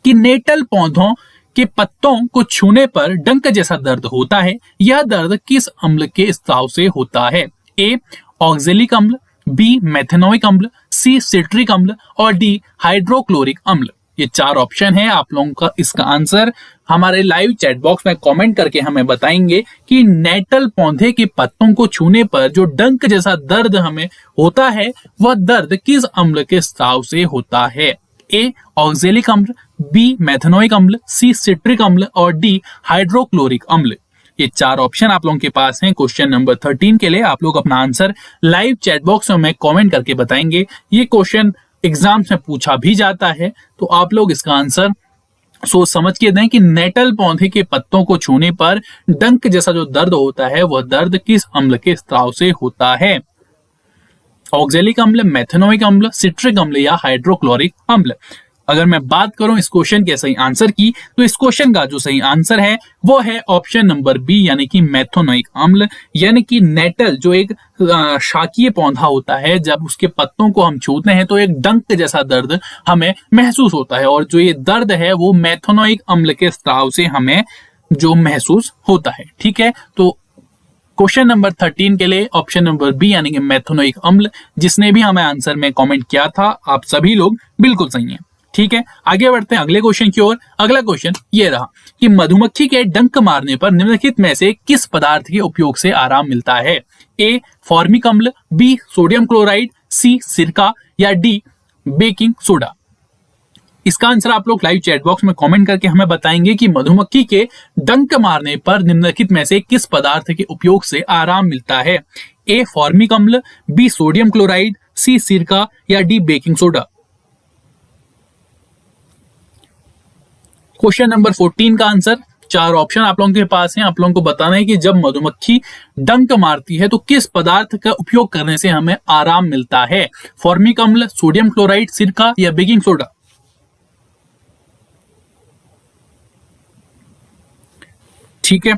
कि नेटल पौधों के पत्तों को छूने पर डंक जैसा दर्द होता है, यह दर्द किस अम्ल के स्राव से होता है। ए ऑक्जेलिक अम्ल, बी मेथेनोइक अम्ल, सी सिट्रिक अम्ल, और डी हाइड्रोक्लोरिक अम्ल। ये 4 ऑप्शन है। आप लोगों का इसका आंसर हमारे लाइव चैट बॉक्स में कमेंट करके हमें बताएंगे कि नेटल पौधे के पत्तों को छूने पर जो डंक जैसा दर्द हमें होता है वह दर्द किस अम्ल के स्राव से होता है। ए ऑक्जेलिक अम्ल, बी मेथेनोइक अम्ल, सी सिट्रिक अम्ल, और डी हाइड्रोक्लोरिक अम्ल। ये 4 ऑप्शन आप लोगों के पास हैं। क्वेश्चन नंबर 13 के लिए आप लोग अपना आंसर लाइव चैट बॉक्स में कमेंट करके बताएंगे। ये क्वेश्चन एग्जाम्स में पूछा भी जाता है, तो आप लोग इसका आंसर सोच समझ के दें कि नेटल पौधे के पत्तों को छूने पर डंक जैसा जो दर्द होता है वह दर्द किस अम्ल के स्राव से होता है। ऑक्जेलिक अम्ल, मेथेनोइक अम्ल, सिट्रिक अम्ल या हाइड्रोक्लोरिक अम्ल। अगर मैं बात करूं इस क्वेश्चन के सही आंसर की तो इस क्वेश्चन का जो सही आंसर है वो है ऑप्शन नंबर बी, यानी कि मेथेनोइक अम्ल। यानी कि नेटल जो एक शाकीय पौधा होता है, जब उसके पत्तों को हम छूते हैं तो एक डंक जैसा दर्द हमें महसूस होता है, और जो ये दर्द है वो मेथेनोइक अम्ल के स्राव से हमें जो महसूस होता है। ठीक है, तो क्वेश्चन नंबर 13 के लिए ऑप्शन नंबर बी यानी कि मेथेनोइक अम्ल, जिसने भी हमें आंसर में कमेंट किया था आप सभी लोग बिल्कुल सही हैं। ठीक है, आगे बढ़ते हैं अगले क्वेश्चन की ओर। अगला क्वेश्चन ये रहा कि मधुमक्खी के डंक मारने पर निम्नलिखित में से किस पदार्थ के उपयोग से आराम मिलता है। ए फॉर्मिक अम्ल, बी सोडियम क्लोराइड, सी सिरका, या डी बेकिंग सोडा। इसका आंसर आप लोग लाइव चैट बॉक्स में कमेंट करके हमें बताएंगे कि मधुमक्खी के डंक मारने पर निम्नलिखित में से किस पदार्थ के उपयोग से आराम मिलता है। ए फॉर्मिक अम्ल, बी सोडियम क्लोराइड, सी सिरका, या D baking soda. Question number 14 का आंसर 4 ऑप्शन आप लोगों के पास हैं। आप लोगों को बताना है कि जब मधुमक्खी डंक मारती है तो किस पदार्थ का उपयोग करने से हमें आराम मिलता है। फॉर्मिक अम्ल, सोडियम क्लोराइड, सिरका, या बेकिंग सोडा। ठीक है,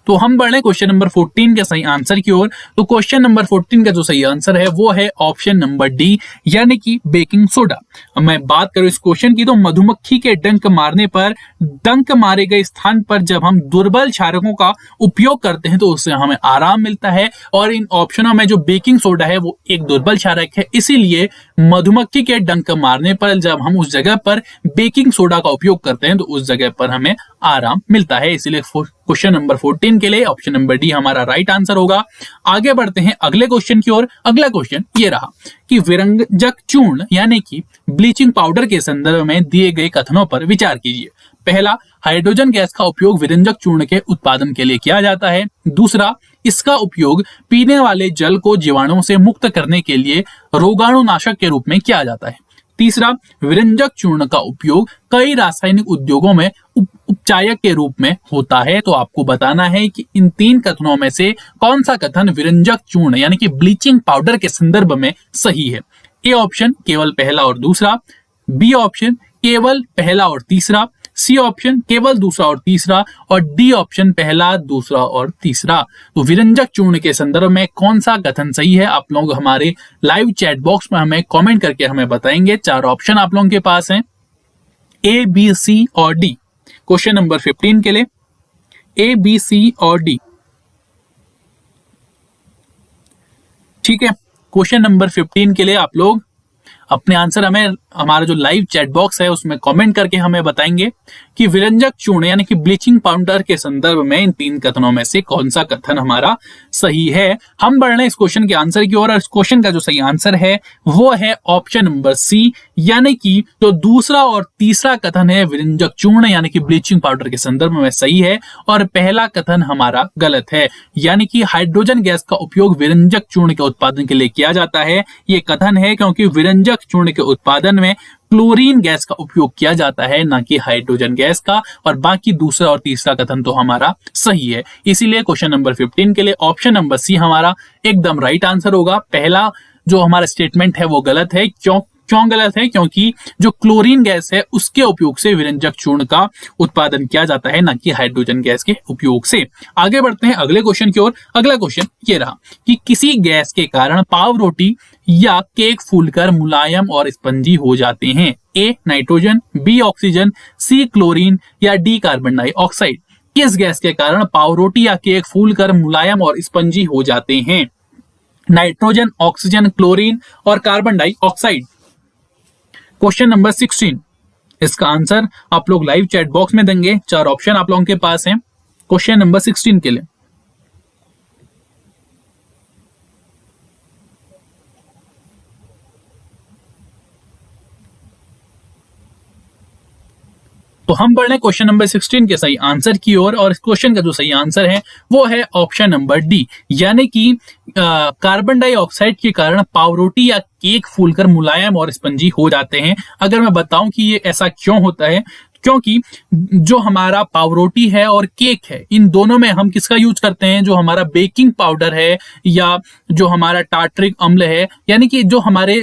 तो हम बढ़ रहे क्वेश्चन नंबर 14 के सही आंसर की ओर। तो क्वेश्चन नंबर 14 का जो सही आंसर है वो है ऑप्शन नंबर डी, यानी कि बेकिंग सोडा। अब मैं बात करूं इस क्वेश्चन की, तो मधुमक्खी के डंक मारने पर डंक मारे गए स्थान पर जब हम दुर्बल क्षारकों का उपयोग करते हैं तो उससे हमें आराम मिलता है, और इन ऑप्शनों में जो बेकिंग सोडा है वो एक दुर्बल क्षारक है, इसीलिए मधुमक्खी के डंक मारने पर जब हम उस जगह पर बेकिंग सोडा का उपयोग करते हैं तो उस जगह पर हमें आराम मिलता है। इसीलिए क्वेश्चन नंबर 14 के लिए ऑप्शन नंबर डी हमारा राइट आंसर होगा। आगे बढ़ते हैं अगले क्वेश्चन की ओर। अगला क्वेश्चन ये रहा कि विरंजक चूर्ण यानी कि ब्लीचिंग पाउडर के संदर्भ में दिए गए कथनों पर विचार कीजिए। पहला, हाइड्रोजन गैस का उपयोग विरंजक चूर्ण के उत्पादन के लिए किया जाता है। दूसरा, इसका उपयोग पीने वाले जल को जीवाणुओं से मुक्त करने के लिए रोगाणुनाशक के रूप में किया जाता है। तीसरा, विरंजक चूर्ण का उपयोग कई रासायनिक उद्योगों में उपचायक के रूप में होता है। तो आपको बताना है कि इन तीन कथनों में से कौन सा कथन विरंजक चूर्ण यानी कि ब्लीचिंग पाउडर के संदर्भ में सही है। ए ऑप्शन केवल पहला और दूसरा, बी ऑप्शन केवल पहला और तीसरा, सी ऑप्शन केवल दूसरा और तीसरा, और डी ऑप्शन पहला, दूसरा और तीसरा। तो विरंजक चूर्ण के संदर्भ में कौन सा कथन सही है, आप लोग हमारे लाइव चैट बॉक्स में हमें कमेंट करके हमें बताएंगे। चार ऑप्शन आप लोगों के पास हैं, ए, बी, सी और डी। क्वेश्चन नंबर 15 के लिए ए, बी, सी और डी। ठीक है, क्वेश्चन नंबर 15 के लिए आप लोग अपने आंसर हमें हमारा जो लाइव चैट बॉक्स है उसमें कमेंट करके हमें बताएंगे कि विरंजक चूर्ण यानी कि ब्लीचिंग पाउडर के संदर्भ में इन तीन कथनों में से कौन सा कथन हमारा सही है। हम बढ़ रहे हैं इस क्वेश्चन के आंसर की ओर, और इस क्वेश्चन का जो सही आंसर है वो है ऑप्शन नंबर सी, यानी कि जो दूसरा और तीसरा कथन है विरंजक चूर्ण यानी कि ब्लीचिंग पाउडर के संदर्भ में सही है, और पहला कथन हमारा गलत है, यानी कि हाइड्रोजन गैस का उपयोग विरंजक चूर्ण के उत्पादन के लिए किया जाता है। ये कथन है क्योंकि विरंजक चूर्ण के उत्पादन में क्लोरीन गैस का उपयोग किया जाता है, ना कि हाइड्रोजन गैस का, और बाकी दूसरा और तीसरा कथन तो हमारा सही है। इसीलिए क्वेश्चन नंबर 15 के लिए ऑप्शन नंबर सी हमारा एकदम राइट आंसर होगा। पहला जो हमारा स्टेटमेंट है वो गलत है। क्यों गलत है? क्योंकि जो क्लोरीन गैस है उसके उपयोग से विरंजक चूर्ण का उत्पादन किया जाता है, ना कि हाइड्रोजन गैस के उपयोग से। आगे बढ़ते हैं अगले क्वेश्चन की ओर। अगला क्वेश्चन ये रहा कि किसी गैस के कारण पाव रोटी या केक फूलकर मुलायम और स्पंजी हो जाते हैं। A nitrogen, B oxygen, C chlorine या डी कार्बन डाइऑक्साइड। किस गैस के कारण पाव रोटी या केक फूलकर मुलायम और स्पंजी हो जाते हैं? नाइट्रोजन, ऑक्सीजन, क्लोरीन और कार्बन डाइऑक्साइड। क्वेश्चन नंबर 16, इसका आंसर आप लोग लाइव चैट बॉक्स में देंगे। चार ऑप्शन आप लोगों के पास हैं क्वेश्चन नंबर 16 के लिए। तो हम बढ़ रहे हैं क्वेश्चन नंबर 16 के सही आंसर की ओर, और इस क्वेश्चन का जो सही आंसर है वो है ऑप्शन नंबर डी, यानी कि कार्बन डाइऑक्साइड के कारण पावरोटी या केक फूलकर मुलायम और स्पंजी हो जाते हैं। अगर मैं बताऊं कि ये ऐसा क्यों होता है, क्योंकि जो हमारा पावरोटी है और केक है इन दोनों में हम किसका यूज करते हैं? जो हमारा बेकिंग पाउडर है या जो हमारा टार्टरिक अम्ल है, यानी कि जो हमारे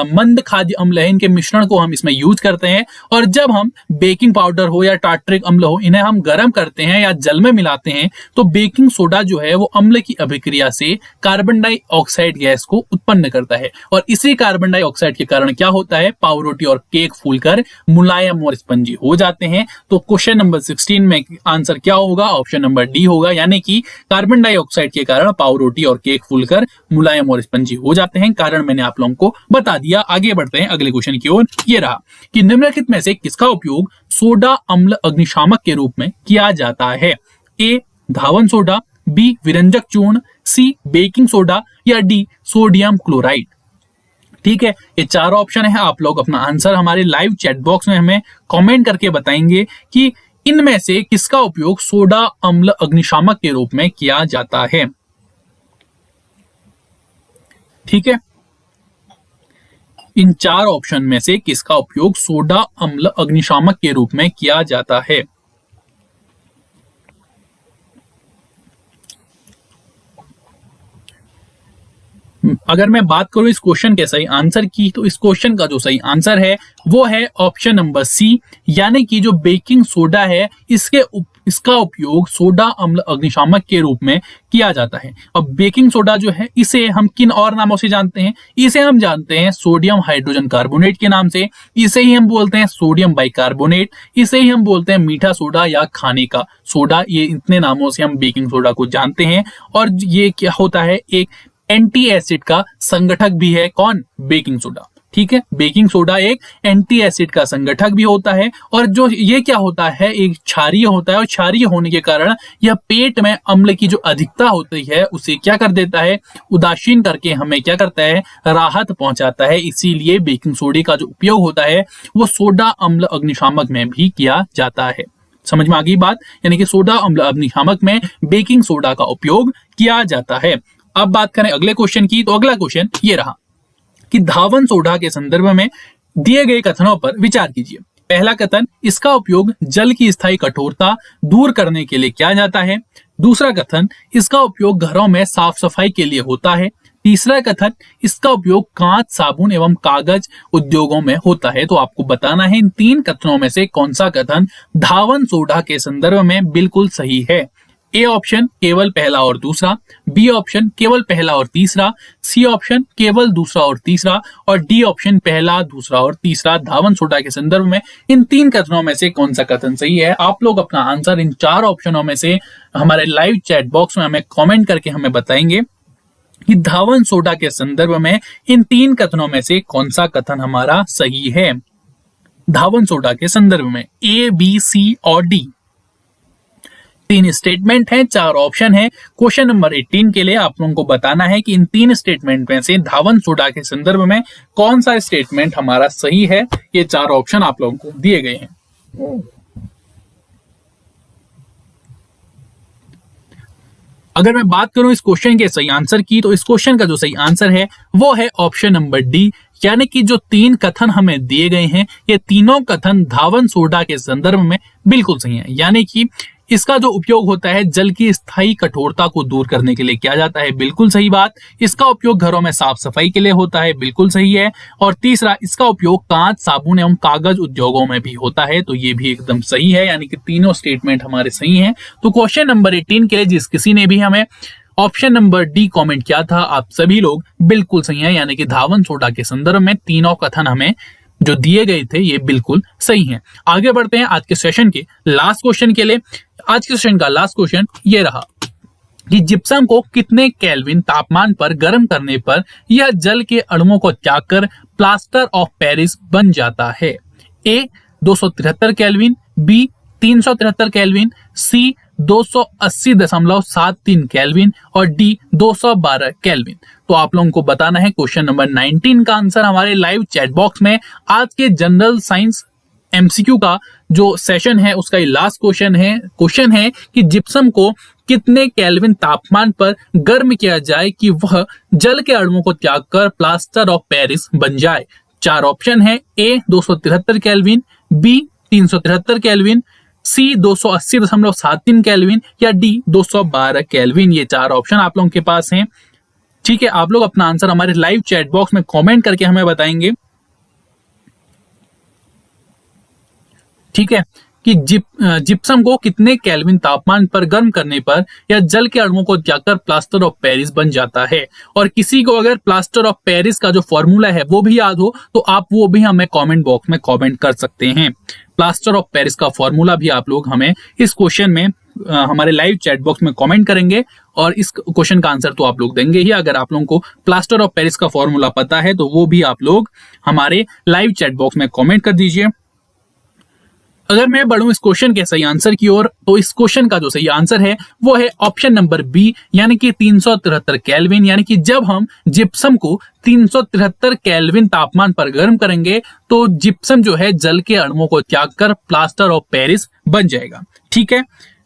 मंद खाद्य अम्ल है, इनके मिश्रण को हम इसमें यूज करते हैं। और जब हम बेकिंग पाउडर हो या टार्टरिक अम्ल हो, इन्हें हम गर्म करते हैं या जल में मिलाते हैं तो बेकिंग सोडा जो है वो अम्ल की अभिक्रिया से कार्बन डाइऑक्साइड गैस को उत्पन्न करता है, और इसी कार्बन डाइऑक्साइड के कारण क्या होता है? पावरोटी और केक फूलकर मुलायम और स्पंजी हो जाते हैं। तो क्वेश्चन नंबर 16 में आंसर क्या होगा? ऑप्शन नंबर डी होगा, यानी कि कार्बन डाइऑक्साइड के कारण पावरोटी और केक फूलकर मुलायम और स्पंजी हो जाते हैं। कारण मैंने आप लोगों को बता दिया। आगे बढ़ते हैं अगले क्वेश्चन की ओर। ये रहा कि निम्नलिखित में से किसका उपयोग सोडा अम्ल अग्निशामक के रूप में किया जाता है? ए धावन सोडा, बी विरंजक चूर्ण, सी बेकिंग सोडा या डी सोडियम क्लोराइड। ठीक है, ये चार ऑप्शन है। आप लोग अपना आंसर हमारे लाइव चैट बॉक्स में हमें कमेंट करके बताएंगे कि इनमें से किसका उपयोग सोडा अम्ल अग्निशामक के रूप में किया जाता है। ठीक है, इन चार ऑप्शन में से किसका उपयोग सोडा अम्ल अग्निशामक के रूप में किया जाता है? अगर मैं बात करूं इस क्वेश्चन के सही आंसर की, तो इस क्वेश्चन का जो सही आंसर है वो है ऑप्शन नंबर सी, यानी कि जो बेकिंग सोडा है इसके इसका उपयोग सोडा अम्ल अग्निशामक के रूप में किया जाता है। अब बेकिंग सोडा जो है इसे हम किन और नामों से जानते हैं? इसे हम जानते हैं सोडियम हाइड्रोजन कार्बोनेट के नाम से, इसे ही हम बोलते हैं सोडियम बाइकार्बोनेट, इसे ही हम बोलते हैं मीठा सोडा या खाने का सोडा। ये इतने नामों से हम बेकिंग सोडा को जानते हैं। और ये क्या होता है? एक एंटी एसिड का संगठक भी है। कौन? Baking soda. ठीक है, बेकिंग सोडा एक एंटी एसिड का संगठक भी होता है। और जो ये क्या होता है? एक क्षारीय होता है, और क्षारीय होने के कारण यह पेट में अम्ल की जो अधिकता होती है उसे क्या कर देता है? उदासीन करके हमें क्या करता है? राहत पहुंचाता है। इसीलिए बेकिंग सोडे का जो उपयोग होता है वो सोडा अम्ल अग्निशामक में भी किया जाता है। समझ में आ गई बात? यानी कि सोडा अम्ल अग्निशामक में बेकिंग सोडा का उपयोग किया जाता है। अब बात करें अगले क्वेश्चन की, तो अगला क्वेश्चन ये रहा कि धावन सोडा के संदर्भ में दिए गए कथनों पर विचार कीजिए। पहला कथन, इसका उपयोग जल की स्थायी कठोरता दूर करने के लिए किया जाता है। दूसरा कथन, इसका उपयोग घरों में साफ सफाई के लिए होता है। तीसरा कथन, इसका उपयोग कांच, साबुन एवं कागज उद्योगों में होता है। तो आपको बताना है इन तीन कथनों में से कौन सा कथन धावन सोडा के संदर्भ में बिल्कुल सही है। ए ऑप्शन केवल पहला और दूसरा, बी ऑप्शन केवल पहला और तीसरा, सी ऑप्शन केवल दूसरा और तीसरा, और डी ऑप्शन पहला, दूसरा और तीसरा। धावन सोडा के संदर्भ में इन तीन कथनों में से कौन सा कथन सही है? आप लोग अपना आंसर इन चार ऑप्शनों में से हमारे लाइव चैट बॉक्स में हमें कॉमेंट करके हमें बताएंगे कि धावन सोडा के संदर्भ में इन तीन कथनों में से कौन सा कथन हमारा सही है। धावन सोडा के संदर्भ में ए, बी, सी और डी तीन स्टेटमेंट हैं, चार ऑप्शन है। क्वेश्चन नंबर 18 के लिए आप लोगों को बताना है कि इन तीन स्टेटमेंट में से धावन सोडा के संदर्भ में कौन सा स्टेटमेंट हमारा सही है। ये चार ऑप्शन आप लोगों को दिए गए हैं। अगर मैं बात करूं इस क्वेश्चन के सही आंसर की, तो इस क्वेश्चन का जो सही आंसर है वो है ऑप्शन नंबर डी, यानी कि जो तीन कथन हमें दिए गए हैं ये तीनों कथन धावन सोडा के संदर्भ में बिल्कुल सही है। यानी कि इसका जो उपयोग होता है जल की स्थायी कठोरता को दूर करने के लिए किया जाता है, बिल्कुल सही बात। इसका उपयोग घरों में साफ सफाई के लिए होता है, बिल्कुल सही है। और तीसरा, इसका उपयोग कांच, साबुन एवं कागज उद्योगों में भी होता है, तो ये भी एकदम सही है। यानी कि तीनों स्टेटमेंट हमारे सही हैं। तो क्वेश्चन नंबर 18 के लिए जिस किसी ने भी हमें ऑप्शन नंबर डी कमेंट किया था, आप सभी लोग बिल्कुल सही है। यानी कि धावन सोडा के संदर्भ में तीनों कथन हमें जो दिए गए थे ये बिल्कुल सही हैं। आगे बढ़ते हैं आज के सेशन के लास्ट क्वेश्चन के लिए। आज के सेशन का लास्ट क्वेश्चन ये रहा कि जिप्सम को कितने केल्विन तापमान पर गर्म करने पर यह जल के अणुओं को त्याग कर प्लास्टर ऑफ पेरिस बन जाता है। ए 273 केल्विन, बी 373 केल्विन, सी 280.73 केल्विन और डी 212 केल्विन। तो आप लोगों को बताना है क्वेश्चन नंबर 19 का आंसर हमारे लाइव चैट बॉक्स में। आज के जनरल साइंस एमसीक्यू का जो सेशन है उसका ये लास्ट क्वेश्चन है कि जिप्सम को कितने केल्विन तापमान पर गर्म किया जाए कि वह जल के अणुओं को त्याग कर प्लास्टर ऑफ पेरिस बन जाए। चार ऑप्शन है, ए 273 केल्विन, बी 373 केल्विन, सी 280.73 केल्विन या डी 212 केल्विन। ये चार ऑप्शन आप लोगों के पास हैं। ठीक है, आप लोग अपना आंसर हमारे लाइव चैट बॉक्स में कमेंट करके हमें बताएंगे। ठीक है, कि जिप्सम को कितने केल्विन तापमान पर गर्म करने पर या जल के अणुओं को त्याग कर प्लास्टर ऑफ पेरिस बन जाता है। और किसी को अगर प्लास्टर ऑफ पेरिस का जो फॉर्मूला है वो भी याद हो तो आप वो भी हमें कमेंट बॉक्स में कमेंट कर सकते हैं। प्लास्टर ऑफ पेरिस का फॉर्मूला भी आप लोग हमें इस क्वेश्चन में हमारे लाइव चैट बॉक्स में कमेंट करेंगे और इस क्वेश्चन का आंसर तो आप लोग देंगे ही। अगर आप लोगों को प्लास्टर ऑफ पेरिस का फॉर्मूला पता है तो वो भी आप लोग हमारे लाइव चैट बॉक्स में कमेंट कर दीजिए। अगर मैं बढ़ूं इस क्वेश्चन के सही आंसर की ओर, तो इस क्वेश्चन का जो सही आंसर है वो है ऑप्शन नंबर बी, यानी कि 373 केल्विन। यानी कि जब हम जिप्सम को 373 केल्विन तापमान पर गर्म करेंगे तो जिप्सम जो है जल के अणुओं को त्याग कर प्लास्टर ऑफ पेरिस बन जाएगा। ठीक है,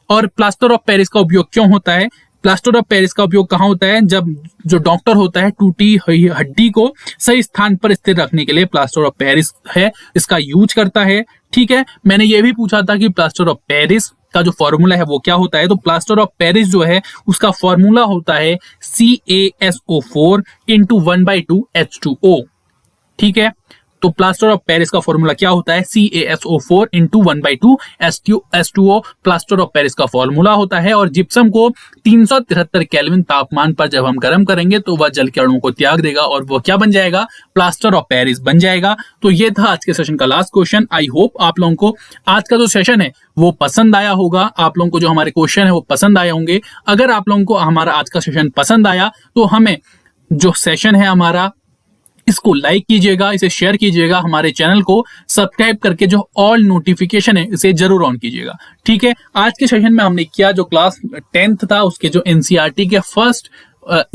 और प्लास्टर ऑफ पेरिस का उपयोग क्यों होता है? प्लास्टर ऑफ पेरिस का उपयोग कहाँ होता है? जब जो डॉक्टर होता है टूटी हड्डी को सही स्थान पर स्थिर रखने के लिए प्लास्टर ऑफ पेरिस है इसका यूज करता है। ठीक है, मैंने ये भी पूछा था कि प्लास्टर ऑफ पेरिस का जो फॉर्मूला है वो क्या होता है, तो प्लास्टर ऑफ पेरिस जो है उसका फॉर्मूला होता है CaSO4 × 1/2 H2O। ठीक है, तो प्लास्टर ऑफ पेरिस का फॉर्मूला क्या होता है, CaSO4 × 1/2 H2O plaster of Paris का फॉर्मूला होता है। और जिप्सम को 373 केल्विन तापमान पर जब हम गर्म करेंगे तो वह जल के अणुओं को त्याग देगा और वह क्या बन जाएगा, प्लास्टर ऑफ पेरिस बन जाएगा। तो ये था आज के सेशन का लास्ट क्वेश्चन। आई होप आप लोगों को आज का जो सेशन है वो पसंद आया होगा, आप लोगों को जो हमारे क्वेश्चन है वो पसंद आए होंगे। अगर आप लोगों को हमारा आज का सेशन पसंद आया तो हमें जो सेशन है हमारा इसको लाइक कीजिएगा, इसे शेयर कीजिएगा, हमारे चैनल को सब्सक्राइब करके जो ऑल नोटिफिकेशन है इसे जरूर ऑन कीजिएगा। ठीक है, आज के सेशन में हमने किया जो क्लास 10th था उसके जो एनसीईआरटी के फर्स्ट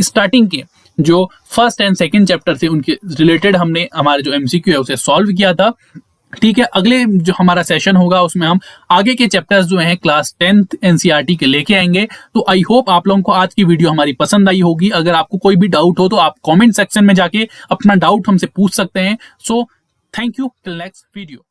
स्टार्टिंग के जो फर्स्ट एंड सेकंड चैप्टर थे उनके रिलेटेड हमने हमारे जो एमसीक्यू है उसे सॉल्व किया था। ठीक है, अगले जो हमारा सेशन होगा उसमें हम आगे के चैप्टर्स जो हैं क्लास 10th एनसीईआरटी के लेके आएंगे। तो आई होप आप लोगों को आज की वीडियो हमारी पसंद आई होगी। अगर आपको कोई भी डाउट हो तो आप कमेंट सेक्शन में जाके अपना डाउट हमसे पूछ सकते हैं। So thank you, till next video.